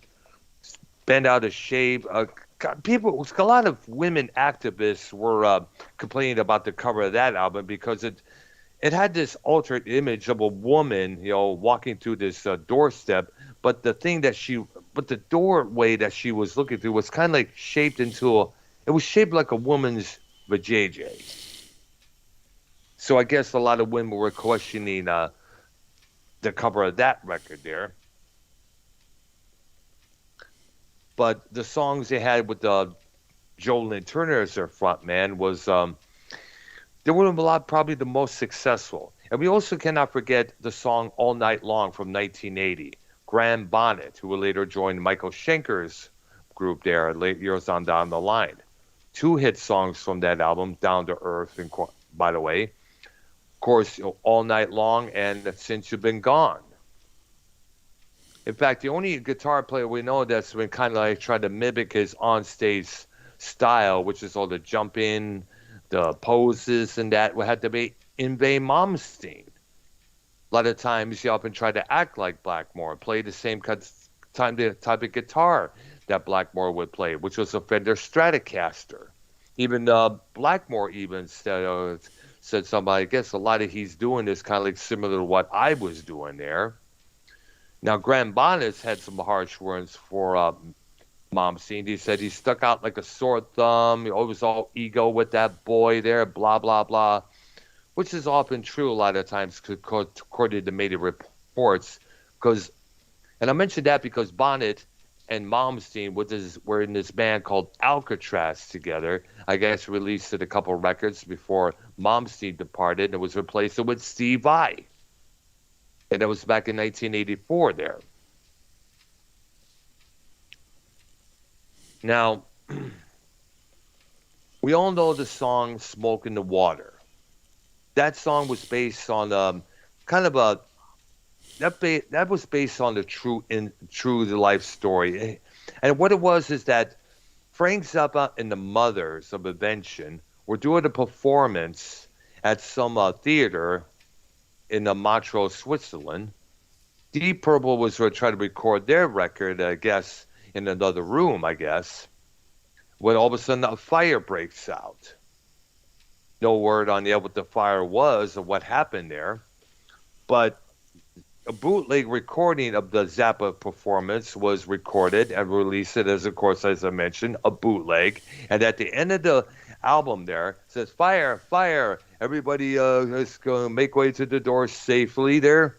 Speaker 1: Bend Out of Shape. A lot of women activists were complaining about the cover of that album because it had this altered image of a woman, walking through this doorstep, but the doorway that she was looking through was kind of like it was shaped like a woman's vajayjay. So I guess a lot of women were questioning the cover of that record there. But the songs they had with Joe Lynn Turner as their frontman they were probably the most successful. And we also cannot forget the song All Night Long from 1980. Graham Bonnet, who would later join Michael Schenker's group there late years on down the line. Two hit songs from that album, Down to Earth, and by the way. Of course, All Night Long and Since You've Been Gone. In fact, the only guitar player we know that's been kind of like trying to mimic his onstage style, which is all the jumping, the poses, and that would have to be Yngwie Malmsteen. A lot of times he often tried to act like Blackmore, play the same type of guitar that Blackmore would play, which was a Fender Stratocaster. Even Blackmore even said something, I guess a lot of he's doing is kind of like similar to what I was doing there. Now, Graham Bonnet had some harsh words for Malmsteen. He said he stuck out like a sore thumb. He always all ego with that boy there, blah, blah, blah, which is often true a lot of times according to media reports. And I mentioned that because Bonnet and Malmsteen were in this band called Alcatraz together. I guess released a couple records before Malmsteen departed and was replaced with Steve Vai. And that was back in 1984 there. Now, we all know the song Smoke in the Water. That song was based on that was based on the true to life story. And what it was is that Frank Zappa and the Mothers of Invention were doing a performance at some theater in Montreux, Switzerland. Deep Purple was going to try to record their record, I guess, in another room, I guess, when all of a sudden a fire breaks out. No word on what the fire was or what happened there, but a bootleg recording of the Zappa performance was recorded and released as, of course, as I mentioned, a bootleg. And at the end of the album there. It says fire, fire. Everybody is going to make way to the door safely there.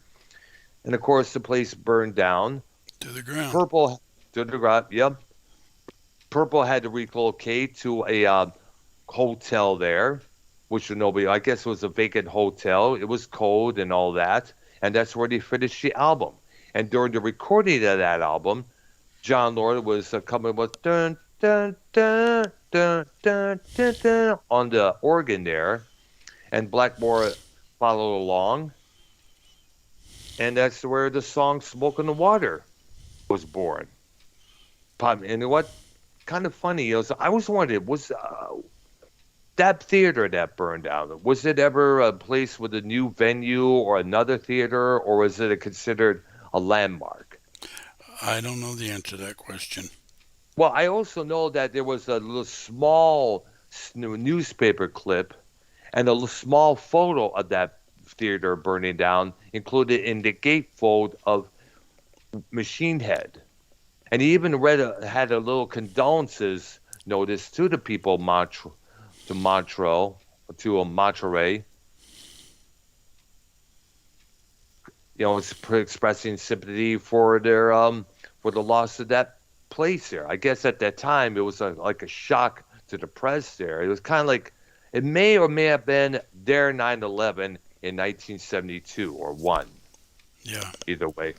Speaker 1: And of course, the place burned down.
Speaker 3: To the ground.
Speaker 1: Purple to the ground. Yep. Purple had to relocate to a hotel there, which nobody, I guess, was a vacant hotel. It was cold and all that, and that's where they finished the album. And during the recording of that album, John Lord was coming with dun dun dun dun dun dun dun on the organ there, and Blackmore followed along, and that's where the song "Smoke in the Water" was born. And what kind of funny is, I was wondering, was that theater that burned down, was it ever a place with a new venue or another theater, or was it considered a landmark?
Speaker 3: I don't know the answer to that question.
Speaker 1: Well, I also know that there was a little small newspaper clip and a small photo of that theater burning down included in the gatefold of Machine Head. And he even had a little condolences notice to the people of Monterey, expressing sympathy for their for the loss of that place there. I guess at that time it was like a shock to the press there. It was kind of like it may or may have been their 9/11 in 1972 or 1.
Speaker 3: Yeah.
Speaker 1: Either way.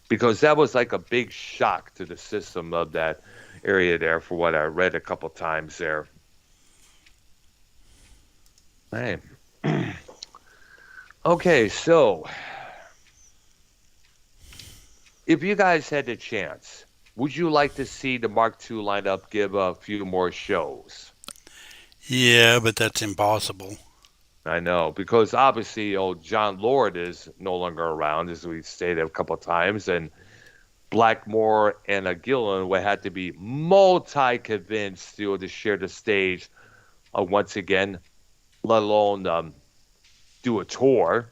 Speaker 1: Because that was like a big shock to the system of that area there, for what I read a couple times there. Hey. Okay, so if you guys had the chance, would you like to see the Mark II lineup give a few more shows?
Speaker 3: Yeah, but that's impossible.
Speaker 1: I know, because obviously, John Lord is no longer around, as we stated a couple of times, and Blackmore and Gillan would have to be multi-convinced to share the stage once again, let alone do a tour.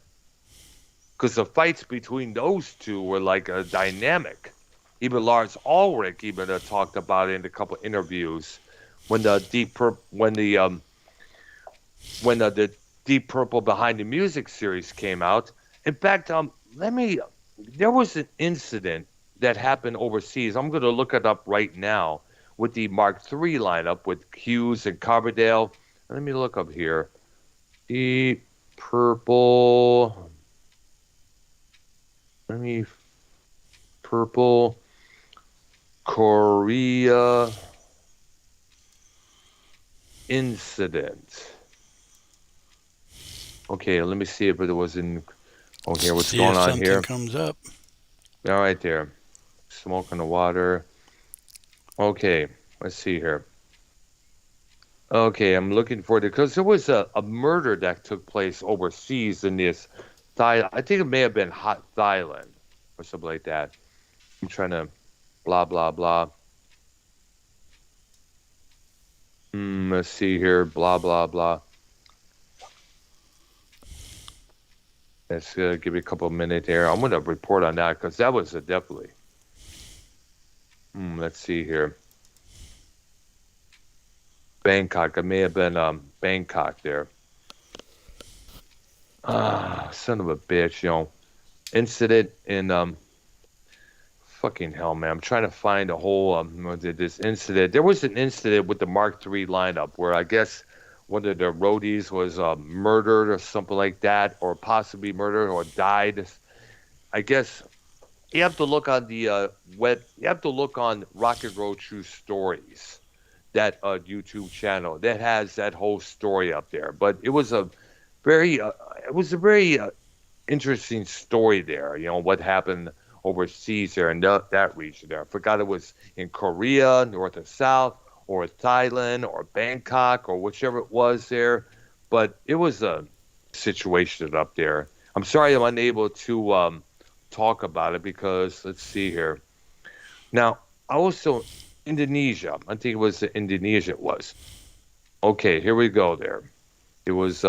Speaker 1: Because the fights between those two were like a dynamic. Even Lars Ulrich even talked about it in a couple of interviews when the Deep Purple Behind the Music series came out. In fact, there was an incident that happened overseas. I'm going to look it up right now with the Mark III lineup with Hughes and Coverdale. Let me look up here. Deep Purple. Purple Korea incident. Okay, let me see if it was in. Oh, here, what's
Speaker 3: See
Speaker 1: going
Speaker 3: if
Speaker 1: on
Speaker 3: something
Speaker 1: here?
Speaker 3: comes up.
Speaker 1: All right, there. Smoke in the water. Okay, let's see here. Okay, I'm looking for it because there was a murder that took place overseas in this Thailand. I think it may have been Hot Thailand or something like that. I'm trying to blah, blah, blah. Let's see here. Blah, blah, blah. Let's give me a couple of minutes here. I'm going to report on that because that was definitely. Let's see here. Bangkok. It may have been Bangkok there. Son of a bitch, Incident in fucking hell, man. I'm trying to find a whole this incident. There was an incident with the Mark III lineup where I guess one of the roadies was murdered or something like that, or possibly murdered or died. I guess you have to look on the web. You have to look on Rock and Roll True Stories, that YouTube channel that has that whole story up there. But it was a very interesting story there. What happened overseas there in that region there. I forgot it was in Korea, north or south, or Thailand, or Bangkok, or whichever it was there. But it was a situation up there. I'm sorry I'm unable to talk about it because, let's see here. Now, also Indonesia. I think it was Indonesia it was. Okay, here we go there. It was,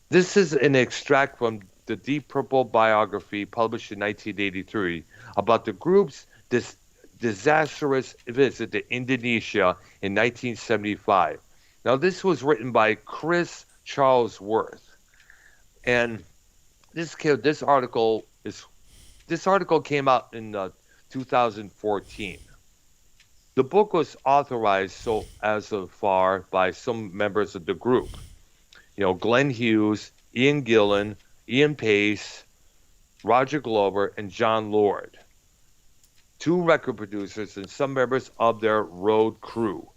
Speaker 1: this is an extract from the Deep Purple biography published in 1983 about the group's disastrous visit to Indonesia in 1975. Now, this was written by Chris Charles Worth, and this article is this article came out in 2014. The book was authorized so as of far by some members of the group. Glenn Hughes, Ian Gillan, Ian Pace, Roger Glover, and John Lord, two record producers and some members of their road crew.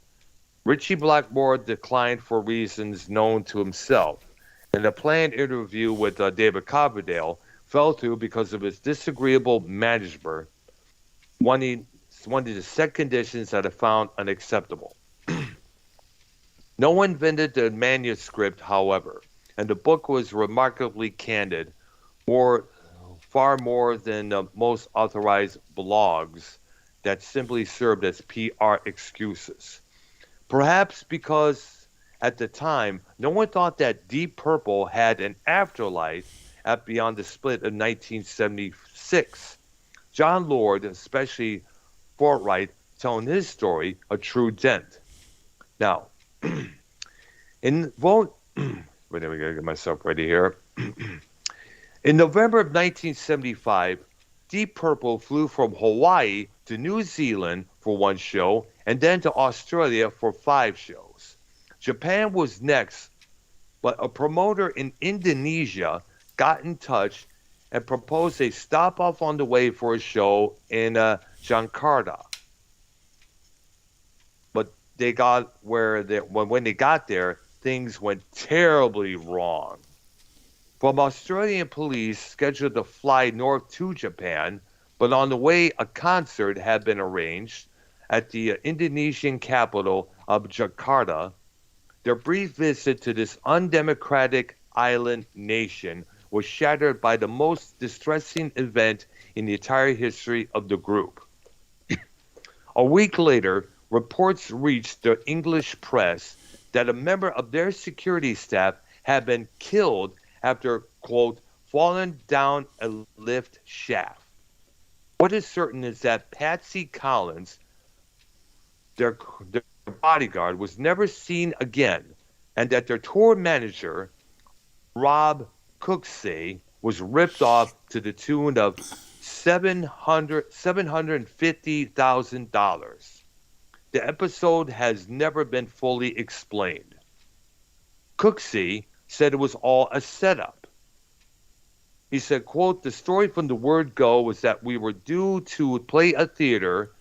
Speaker 1: Ritchie Blackmore declined for reasons known to himself, and a planned interview with David Coverdale fell through because of his disagreeable management, wanting to set conditions that are found unacceptable. No one invented the manuscript, however, and the book was remarkably candid, far more than most authorized blogs that simply served as PR excuses. Perhaps because at the time, no one thought that Deep Purple had an afterlife at beyond the split of 1976. John Lord, especially forthright, telling his story a true dent. Now, wait, we gotta get myself ready here. In November of 1975, Deep Purple flew from Hawaii to New Zealand for one show and then to Australia for 5 shows. Japan was next, but a promoter in Indonesia got in touch and proposed a stop off on the way for a show in Jakarta. But when they got there, things went terribly wrong. From Australian police scheduled to fly north to Japan, but on the way a concert had been arranged at the Indonesian capital of Jakarta. Their brief visit to this undemocratic island nation was shattered by the most distressing event in the entire history of the group. A week later, reports reached the English press that a member of their security staff had been killed after, quote, fallen down a lift shaft. What is certain is that Patsy Collins, their bodyguard, was never seen again, and that their tour manager, Rob Cooksey, was ripped off to the tune of $750,000. The episode has never been fully explained. Cooksey said it was all a setup. He said, quote, the story from the word go was that we were due to play a theater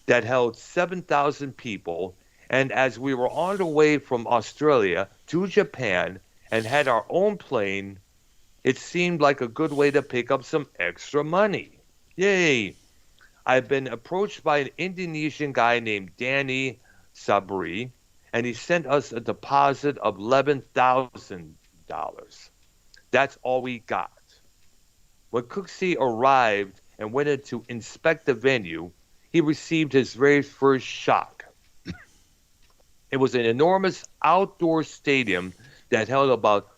Speaker 1: that held 7,000 people, and as we were on the way from Australia to Japan and had our own plane, it seemed like a good way to pick up some extra money. Yay! I've been approached by an Indonesian guy named Danny Sabri, and he sent us a deposit of $11,000. That's all we got. When Cooksey arrived and went in to inspect the venue, he received his very first shock. It was an enormous outdoor stadium that held about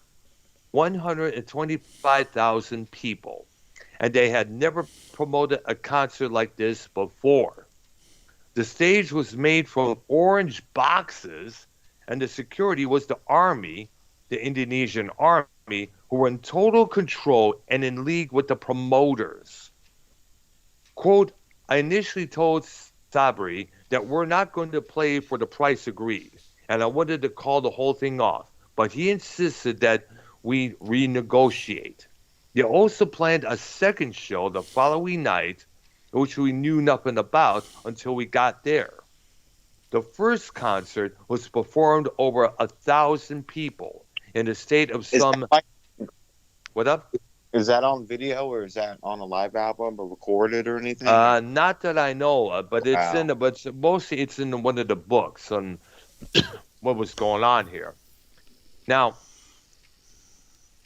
Speaker 1: 125,000 people, and they had never promoted a concert like this before. The stage was made from orange boxes, and the security was the army, the Indonesian army, who were in total control and in league with the promoters. Quote, I initially told Sabri that we're not going to play for the price agreed, and I wanted to call the whole thing off, but he insisted that we renegotiate. They also planned a second show the following night, which we knew nothing about until we got there. The first concert was performed over 1,000 people in a state of some... What up?
Speaker 4: Is that on video or is that on a live album or recorded or anything?
Speaker 1: Not that I know of, but it's mostly it's in one of the books on what was going on here. Now,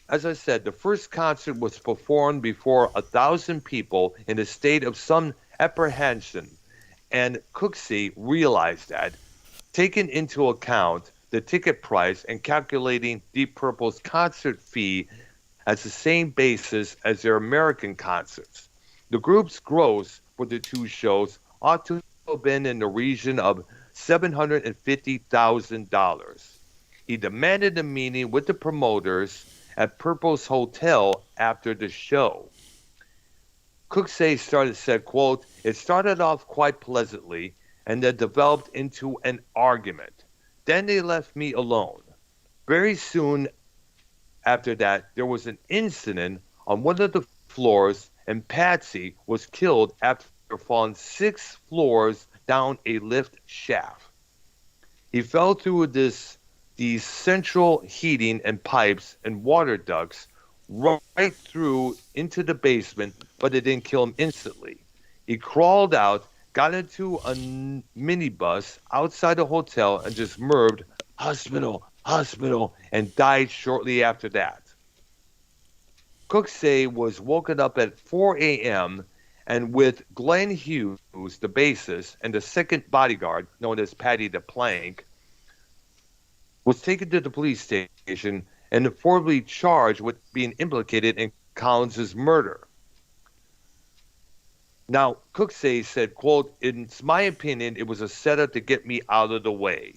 Speaker 1: as I said, the first concert was performed before 1,000 people in a state of some apprehension, and Cooksey realized that, taking into account the ticket price and calculating Deep Purple's concert fee as the same basis as their American concerts. The group's gross for the 2 shows ought to have been in the region of $750,000. He demanded a meeting with the promoters at Purple's Hotel after the show. Cooksey said, quote, "It started off quite pleasantly and then developed into an argument. Then they left me alone. Very soon after that, there was an incident on one of the floors, and Patsy was killed after falling 6 floors down a lift shaft. He fell through these central heating and pipes and water ducts right through into the basement, but it didn't kill him instantly. He crawled out, got into a minibus outside the hotel, and just murmured, 'Hospital, hospital,' and died shortly after that." Cooksey was woken up at 4 a.m. and with Glenn Hughes, the bassist, and the second bodyguard, known as Paddy the Plank, was taken to the police station and formally charged with being implicated in Collins's murder. Now, Cooksey said, quote, "In my opinion, it was a setup to get me out of the way.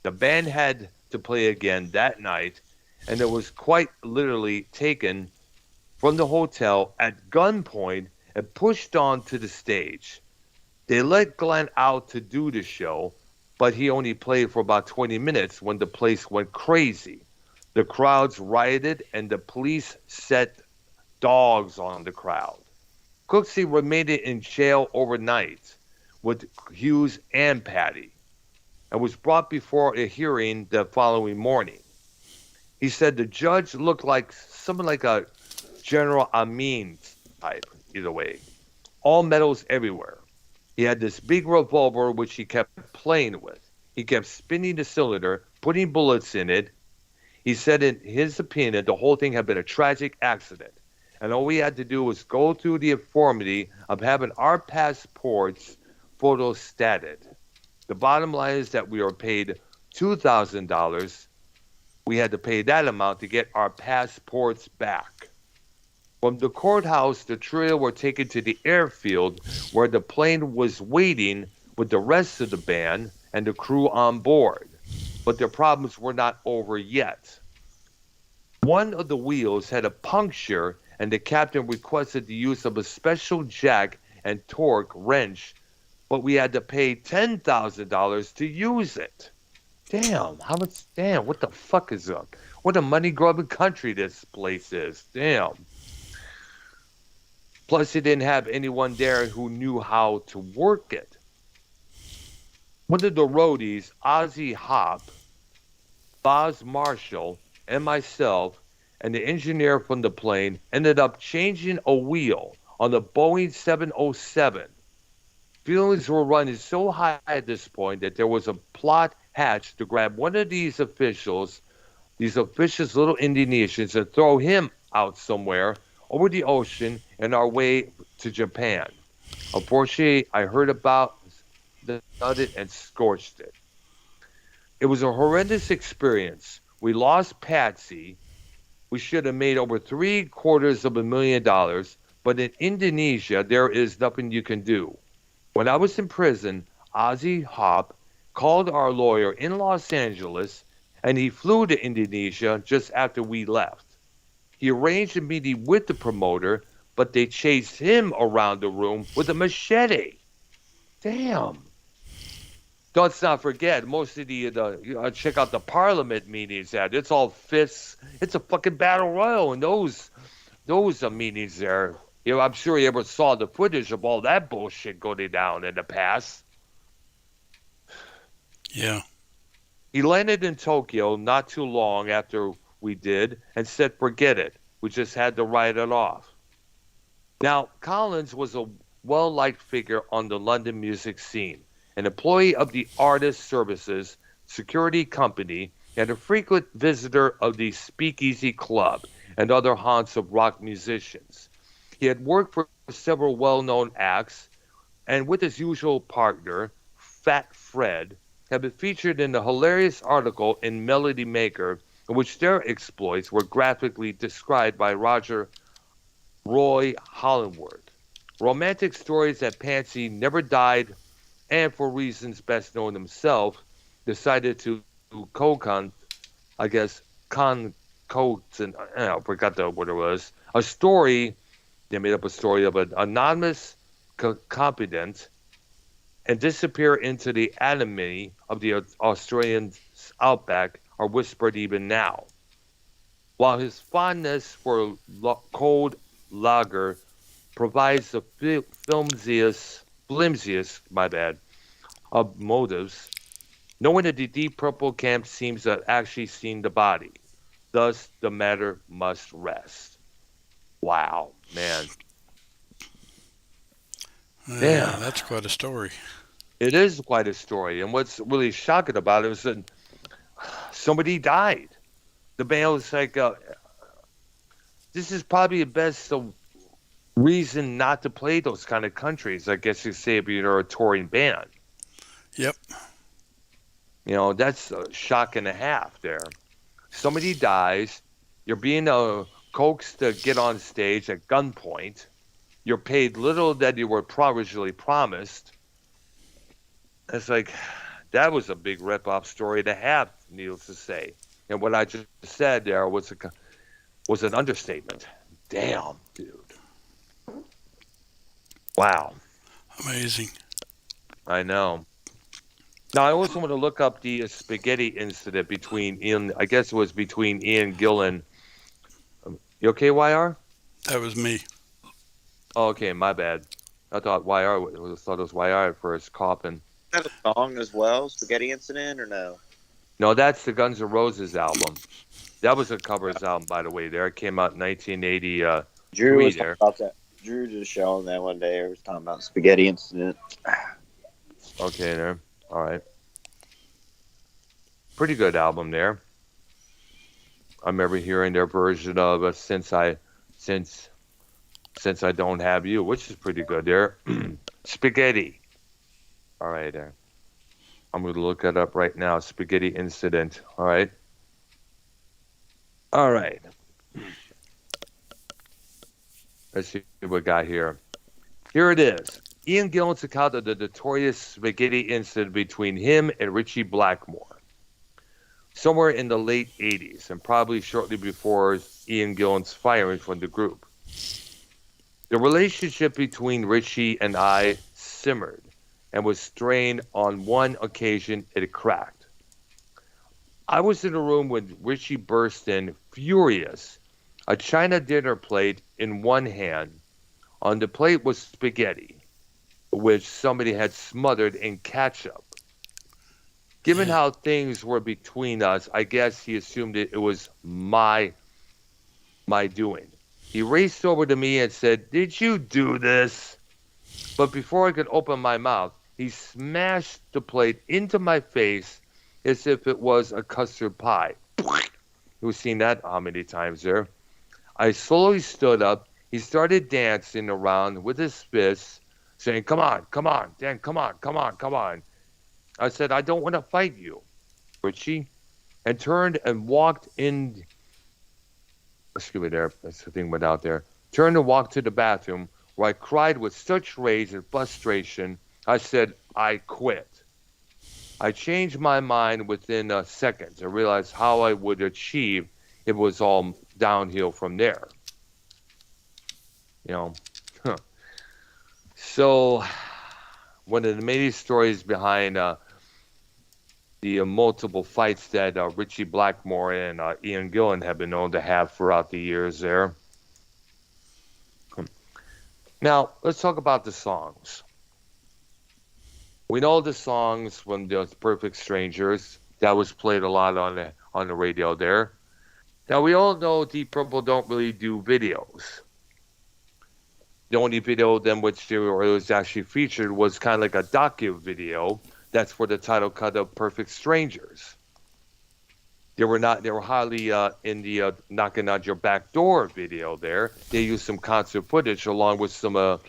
Speaker 1: The band had to play again that night, and it was quite literally taken from the hotel at gunpoint and pushed onto the stage. They let Glenn out to do the show, but he only played for about 20 minutes when the place went crazy. The crowds rioted, and the police set dogs on the crowd. Cooksey remained in jail overnight with Hughes and Paddy and was brought before a hearing the following morning. He said the judge looked like something like a General Amin type, either way. All metals everywhere. He had this big revolver which he kept playing with. He kept spinning the cylinder, putting bullets in it. He said in his opinion the whole thing had been a tragic accident, and all we had to do was go through the informality of having our passports photostated. The bottom line is that we were paid $2,000. We had to pay that amount to get our passports back. From the courthouse, the trio were taken to the airfield where the plane was waiting with the rest of the band and the crew on board. But their problems were not over yet. One of the wheels had a puncture, and the captain requested the use of a special jack and torque wrench, but we had to pay $10,000 to use it. Damn, how much? Damn, what the fuck is up? What a money-grubbing country this place is. Damn. Plus, he didn't have anyone there who knew how to work it. One of the roadies, Ozzy Hop, Boz Marshall, and myself, and the engineer from the plane ended up changing a wheel on the Boeing 707. Feelings were running so high at this point that there was a plot hatched to grab one of these officials little Indonesians, and throw him out somewhere over the ocean and our way to Japan. Unfortunately, I heard about it and scorched it. It was a horrendous experience. We lost Patsy. We should have made over $750,000, but in Indonesia, there is nothing you can do. When I was in prison, Ozzy Hop called our lawyer in Los Angeles, and he flew to Indonesia just after we left. He arranged a meeting with the promoter, but they chased him around the room with a machete. Damn. Let's not forget, most of check out the parliament meetings at. It's all fists. It's a fucking battle royal in those meetings there. I'm sure you ever saw the footage of all that bullshit going down in the past.
Speaker 3: Yeah.
Speaker 1: He landed in Tokyo not too long after we did and said, forget it. We just had to write it off. Now, Collins was a well-liked figure on the London music scene, an employee of the Artist Services Security Company, and a frequent visitor of the Speakeasy Club and other haunts of rock musicians. He had worked for several well-known acts, and with his usual partner, Fat Fred, had been featured in a hilarious article in Melody Maker, in which their exploits were graphically described by Roger Roy Hollingworth. Romantic stories that Patsy never died and for reasons best known himself, decided to co-con, I guess, concoct, and I forgot what it was, a story. They made up a story of an anonymous competent and disappear into the anonymity of the Australian outback are whispered even now. While his fondness for cold lager provides the flimsiest, my bad, of motives, no one at the Deep Purple camp seems to have actually seen the body. Thus, the matter must rest. Wow, man.
Speaker 3: Yeah,
Speaker 1: Damn.
Speaker 3: that's quite a story.
Speaker 1: It is quite a story. And what's really shocking about it is that somebody died. The band was like, this is probably the best reason not to play those kind of countries, I guess you say, if you're a touring band.
Speaker 3: Yep.
Speaker 1: That's a shock and a half there. Somebody dies. You're being coaxed to get on stage at gunpoint. You're paid little that you were originally promised. It's like, that was a big rip-off story to have, needless to say. And what I just said there was an understatement. Damn, dude. Wow.
Speaker 3: Amazing.
Speaker 1: I know. Now, I also want to look up the spaghetti incident between Ian, I guess it was between Ian Gillan. You okay, YR?
Speaker 3: That was me.
Speaker 1: Oh, okay, my bad. I thought it was YR at first, coughing.
Speaker 4: Is that a song as well, Spaghetti Incident, or no?
Speaker 1: No, that's the Guns N' Roses album. That was a covers album, by the way. There, it came out in 1980.
Speaker 4: Drew was
Speaker 1: there.
Speaker 4: talking about that. Drew just showing that one day. I was talking about Spaghetti Incident.
Speaker 1: Okay, there. All right. Pretty good album there. I remember hearing their version of Since I Don't Have You, which is pretty good there. Spaghetti. All right, there. I'm going to look that up right now. Spaghetti Incident. All right. All right. Let's see what we got here. Here it is. Ian Gillan's account of the notorious spaghetti incident between him and Richie Blackmore. Somewhere in the late 80s, and probably shortly before Ian Gillan's firing from the group. The relationship between Richie and I simmered and was strained. On one occasion, it cracked. I was in a room when Richie burst in, furious, a china dinner plate in one hand. On the plate was spaghetti, which somebody had smothered in ketchup. Given how things were between us, I guess he assumed it was my doing. He raced over to me and said, "Did you do this?" But before I could open my mouth, he smashed the plate into my face as if it was a custard pie. You've seen that how many times there? I slowly stood up. He started dancing around with his fists, saying, come on, Dan, come on. I said, "I don't want to fight you, Richie," and turned and walked in. Excuse me there. That's the thing went out there. Turned and walked to the bathroom where I cried with such rage and frustration. I said, "I quit." I changed my mind within seconds. I realized how I would achieve. It was all downhill from there. So, one of the many stories behind the multiple fights that Richie Blackmore and Ian Gillan have been known to have throughout the years there. Now, let's talk about the songs. We know the songs from the Perfect Strangers. That was played a lot on the radio there. Now, we all know Deep Purple don't really do videos. The only video of them which was actually featured was kind of like a docu video. That's for the title cut of Perfect Strangers. They were hardly in the Knocking on Your Back Door video there. They used some concert footage along with some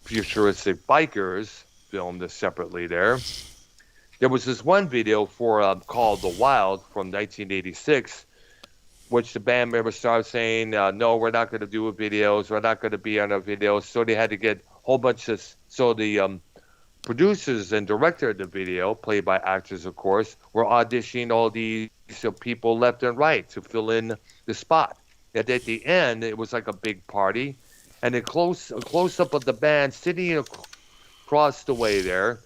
Speaker 1: futuristic bikers filmed separately there. There was this one video called The Wild from 1986, which the band members started saying, no, we're not going to do videos. We're not going to be on a video. So they had to get a whole bunch of, so the producers and director of the video, played by actors, of course, were auditioning all these people left and right to fill in the spot. And at the end, it was like a big party, and a close up of the band sitting across the way there.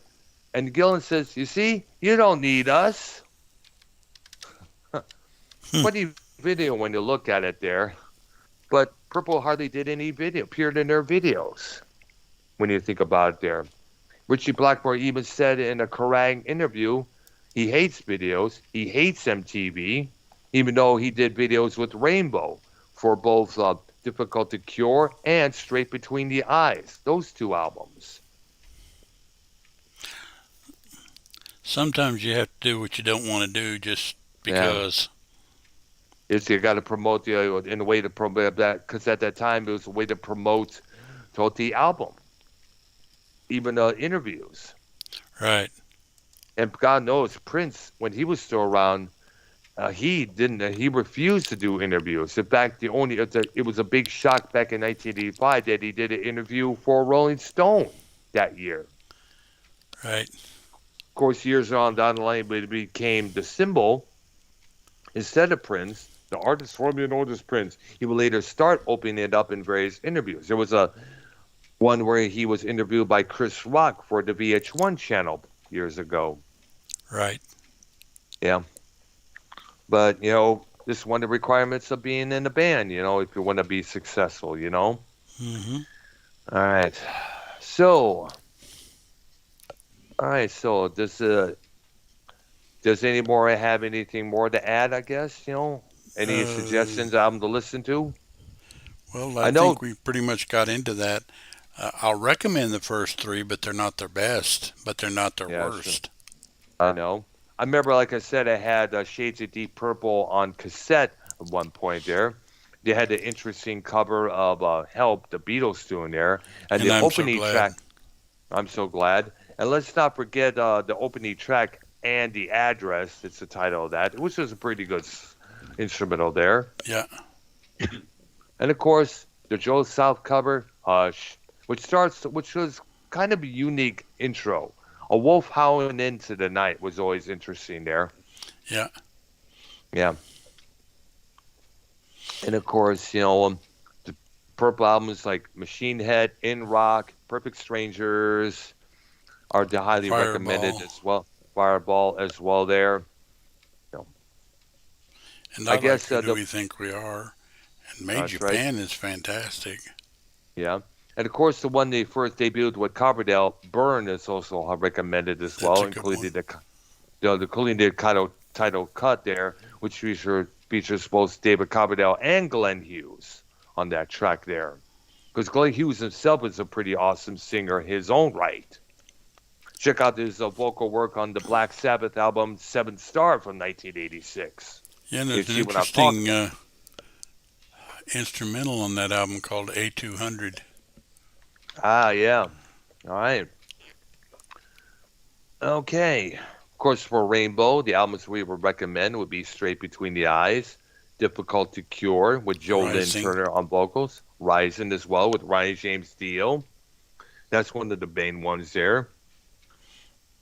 Speaker 1: And Gillen says, "You see, you don't need us."
Speaker 3: Hmm.
Speaker 1: Funny video when you look at it there, but Purple hardly did any video, appeared in their videos when you think about it there. Richie Blackmore even said in a Kerrang interview he hates videos, he hates MTV, even though he did videos with Rainbow for both Difficult to Cure and Straight Between the Eyes, those two albums.
Speaker 3: Sometimes you have to do what you don't want to do just
Speaker 1: Yeah.
Speaker 3: because.
Speaker 1: It's you got to promote the in a way to promote that because at that time it was a way to promote the album, even interviews.
Speaker 3: Right.
Speaker 1: And God knows Prince, when he was still around, he didn't. He refused to do interviews. In fact, it was a big shock back in 1985 that he did an interview for Rolling Stone that year.
Speaker 3: Right.
Speaker 1: Of course, years on down the line, it became the symbol instead of Prince. The artist formerly known as Prince. He would later start opening it up in various interviews. There was a one where he was interviewed by Chris Rock for the VH1 channel years ago.
Speaker 3: Right.
Speaker 1: Yeah. But, this is one of the requirements of being in a band, if you want to be successful,
Speaker 3: Hmm.
Speaker 1: All right. So, does any more have anything more to add, I guess, Any
Speaker 3: Uh,
Speaker 1: suggestions album to listen to?
Speaker 3: well, I
Speaker 1: I know.
Speaker 3: think we pretty much got into that. I'll recommend the first three, but they're not their best, but they're not their
Speaker 1: Yeah, sure.
Speaker 3: worst.
Speaker 1: I know. I remember, like I said, I had Shades of Deep Purple on cassette at one point there. They had the interesting cover of Help, the Beatles doing there. And
Speaker 3: And
Speaker 1: the
Speaker 3: I'm so
Speaker 1: opening
Speaker 3: glad.
Speaker 1: track, I'm so glad. And let's not forget the opening track, And the Address. It's the title of that, which was a pretty good instrumental there.
Speaker 3: Yeah.
Speaker 1: And of course, the Joe South cover, Hush, which was kind of a unique intro. A wolf howling into the night was always interesting there.
Speaker 3: Yeah.
Speaker 1: Yeah. And of course, the Purple albums like Machine Head, In Rock, Perfect Strangers are highly recommended
Speaker 3: Fireball.
Speaker 1: as well. Fireball as well there. You know,
Speaker 3: And
Speaker 1: I
Speaker 3: I like
Speaker 1: guess
Speaker 3: Who Do We Think We Are? And Made
Speaker 1: that's right.
Speaker 3: Japan is fantastic.
Speaker 1: Yeah. And of course, the one they first debuted with Coverdale, Burn, is also recommended as
Speaker 3: That's
Speaker 1: well,
Speaker 3: a good one.
Speaker 1: including including the title cut there, which features both David Coverdale and Glenn Hughes on that track there. Because Glenn Hughes himself is a pretty awesome singer in his own right. Check out his vocal work on the Black Sabbath album Seventh Star from 1986.
Speaker 3: Yeah, and
Speaker 1: You
Speaker 3: there's an
Speaker 1: see what I'm talking
Speaker 3: interesting instrumental on that album called A200.
Speaker 1: Ah, yeah. All right. Okay. Of course, for Rainbow, the albums we would recommend would be Straight Between the Eyes, Difficult to Cure with Joe Lynn
Speaker 3: Rising.
Speaker 1: Turner on vocals, Rising as well with Ryan James Dio. That's one of the main ones there.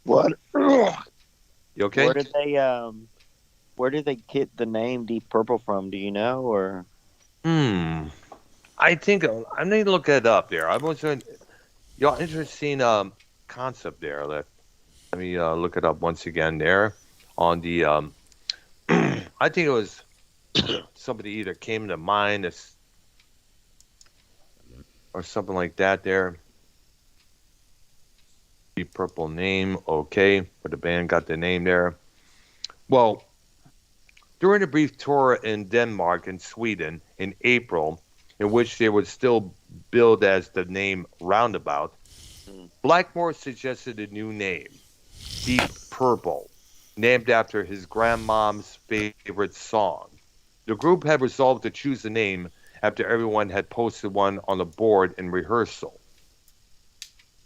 Speaker 4: What?
Speaker 1: You okay?
Speaker 4: Where did they get the name Deep Purple from? Do you know? Or
Speaker 1: I think I need to look it up there. I was y'all interesting concept there. Let me look it up once again there on the I think it was somebody either came to mind or something like that there. Deep Purple name, okay, but the band got the name there. Well, during a brief tour in Denmark and Sweden in April, in which they would still billed as the name Roundabout, Blackmore suggested a new name, Deep Purple, named after his grandmom's favorite song. The group had resolved to choose the name after everyone had posted one on the board in rehearsal.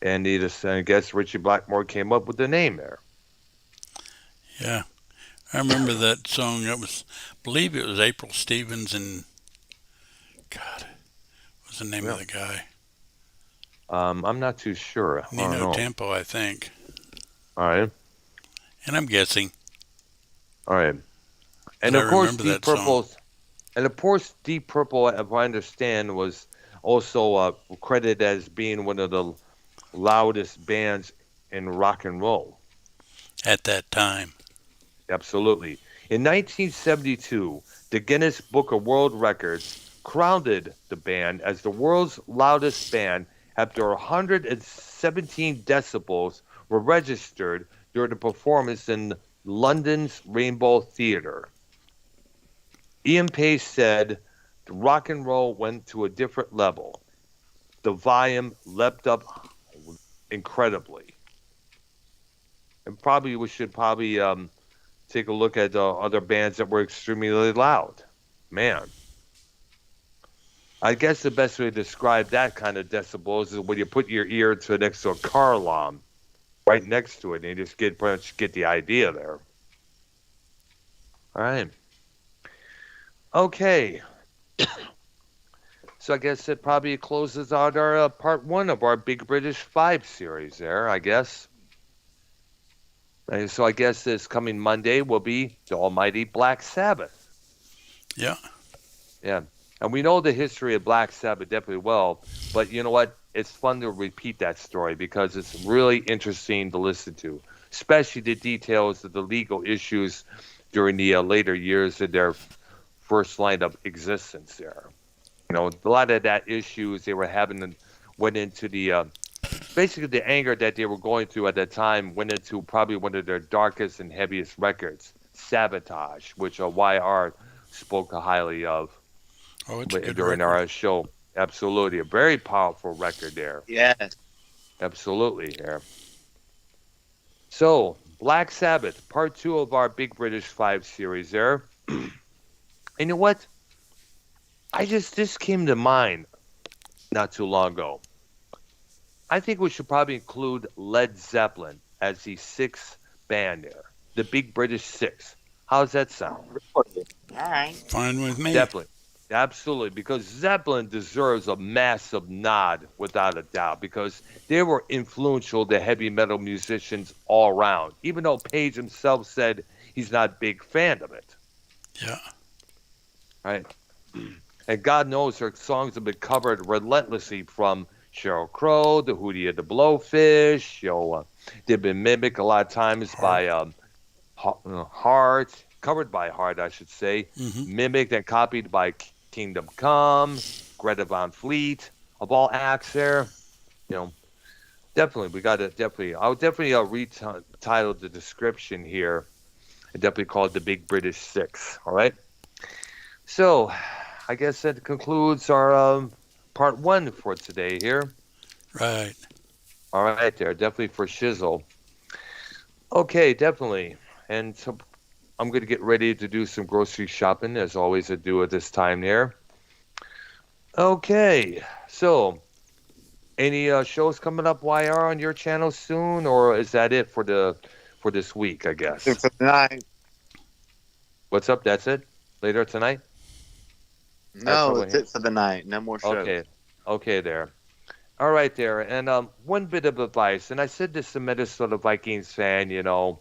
Speaker 1: And I guess Richie Blackmore came up with the name there.
Speaker 3: Yeah. I remember that song. That was, I believe it was April Stevens and, God, what was the name
Speaker 1: Yeah.
Speaker 3: of the guy?
Speaker 1: I'm not too sure. I don't
Speaker 3: Nino
Speaker 1: know.
Speaker 3: Tempo, I think.
Speaker 1: All right.
Speaker 3: And I'm guessing,
Speaker 1: All right.
Speaker 3: but
Speaker 1: And
Speaker 3: I
Speaker 1: of course,
Speaker 3: remember that song.
Speaker 1: Deep Purple, if I understand, was also credited as being one of the loudest bands in rock and roll.
Speaker 3: At that time.
Speaker 1: Absolutely. In 1972, the Guinness Book of World Records crowned the band as the world's loudest band after 117 decibels were registered during the performance in London's Rainbow Theatre. Ian Pace said, the rock and roll went to a different level. The volume leapt up incredibly. And probably we should probably take a look at other bands that were extremely loud. Man, I guess the best way to describe that kind of decibels is when you put your ear to next to a car alarm, right next to it, and you just pretty much get the idea there. All right. Okay. So I guess it probably closes out our part one of our Big British Five series there, I guess. And so I guess this coming Monday will be the almighty Black Sabbath.
Speaker 3: Yeah.
Speaker 1: Yeah. And we know the history of Black Sabbath definitely well, but you know what? It's fun to repeat that story because it's really interesting to listen to, especially the details of the legal issues during the later years of their first line of existence there. You know, a lot of that issues they were having went into the basically the anger that they were going through at that time went into probably one of their darkest and heaviest records, Sabotage, which YR spoke highly of
Speaker 3: Oh, it's a good
Speaker 1: during
Speaker 3: record.
Speaker 1: our show. Absolutely. A very powerful record there.
Speaker 4: Yes.
Speaker 1: Absolutely here. So, Black Sabbath, part two of our Big British Five series there. And you know what? This came to mind not too long ago. I think we should probably include Led Zeppelin as the sixth band there. The Big British Six. How's that sound?
Speaker 4: All right.
Speaker 3: Fine with me.
Speaker 1: Zeppelin. Absolutely, because Zeppelin deserves a massive nod without a doubt because they were influential to heavy metal musicians all around, even though Page himself said he's not a big fan of it.
Speaker 3: Yeah.
Speaker 1: Right? And God knows their songs have been covered relentlessly from Sheryl Crow, the Hootie and the Blowfish. They've been mimicked a lot of times by Heart, covered by Heart, I should say,
Speaker 3: Hmm.
Speaker 1: mimicked and copied by Kingdom Come, Greta Van Fleet, of all acts there. You know, definitely, we got to definitely, I'll definitely retitle the description here and definitely call it the Big British Six. All right. So, I guess that concludes our part one for today here.
Speaker 3: Right.
Speaker 1: All right, there, definitely for Shizzle. Okay, definitely. And so I'm going to get ready to do some grocery shopping, as always I do at this time there. Okay, so any shows coming up, YR, on your channel soon, or is that it for this week? I guess.
Speaker 4: For tonight.
Speaker 1: What's up? That's it. Later tonight.
Speaker 4: No, it's it for the night. No more shows.
Speaker 1: Okay, okay there. All right there. And one bit of advice, and I said this to Minnesota Vikings fan, you know,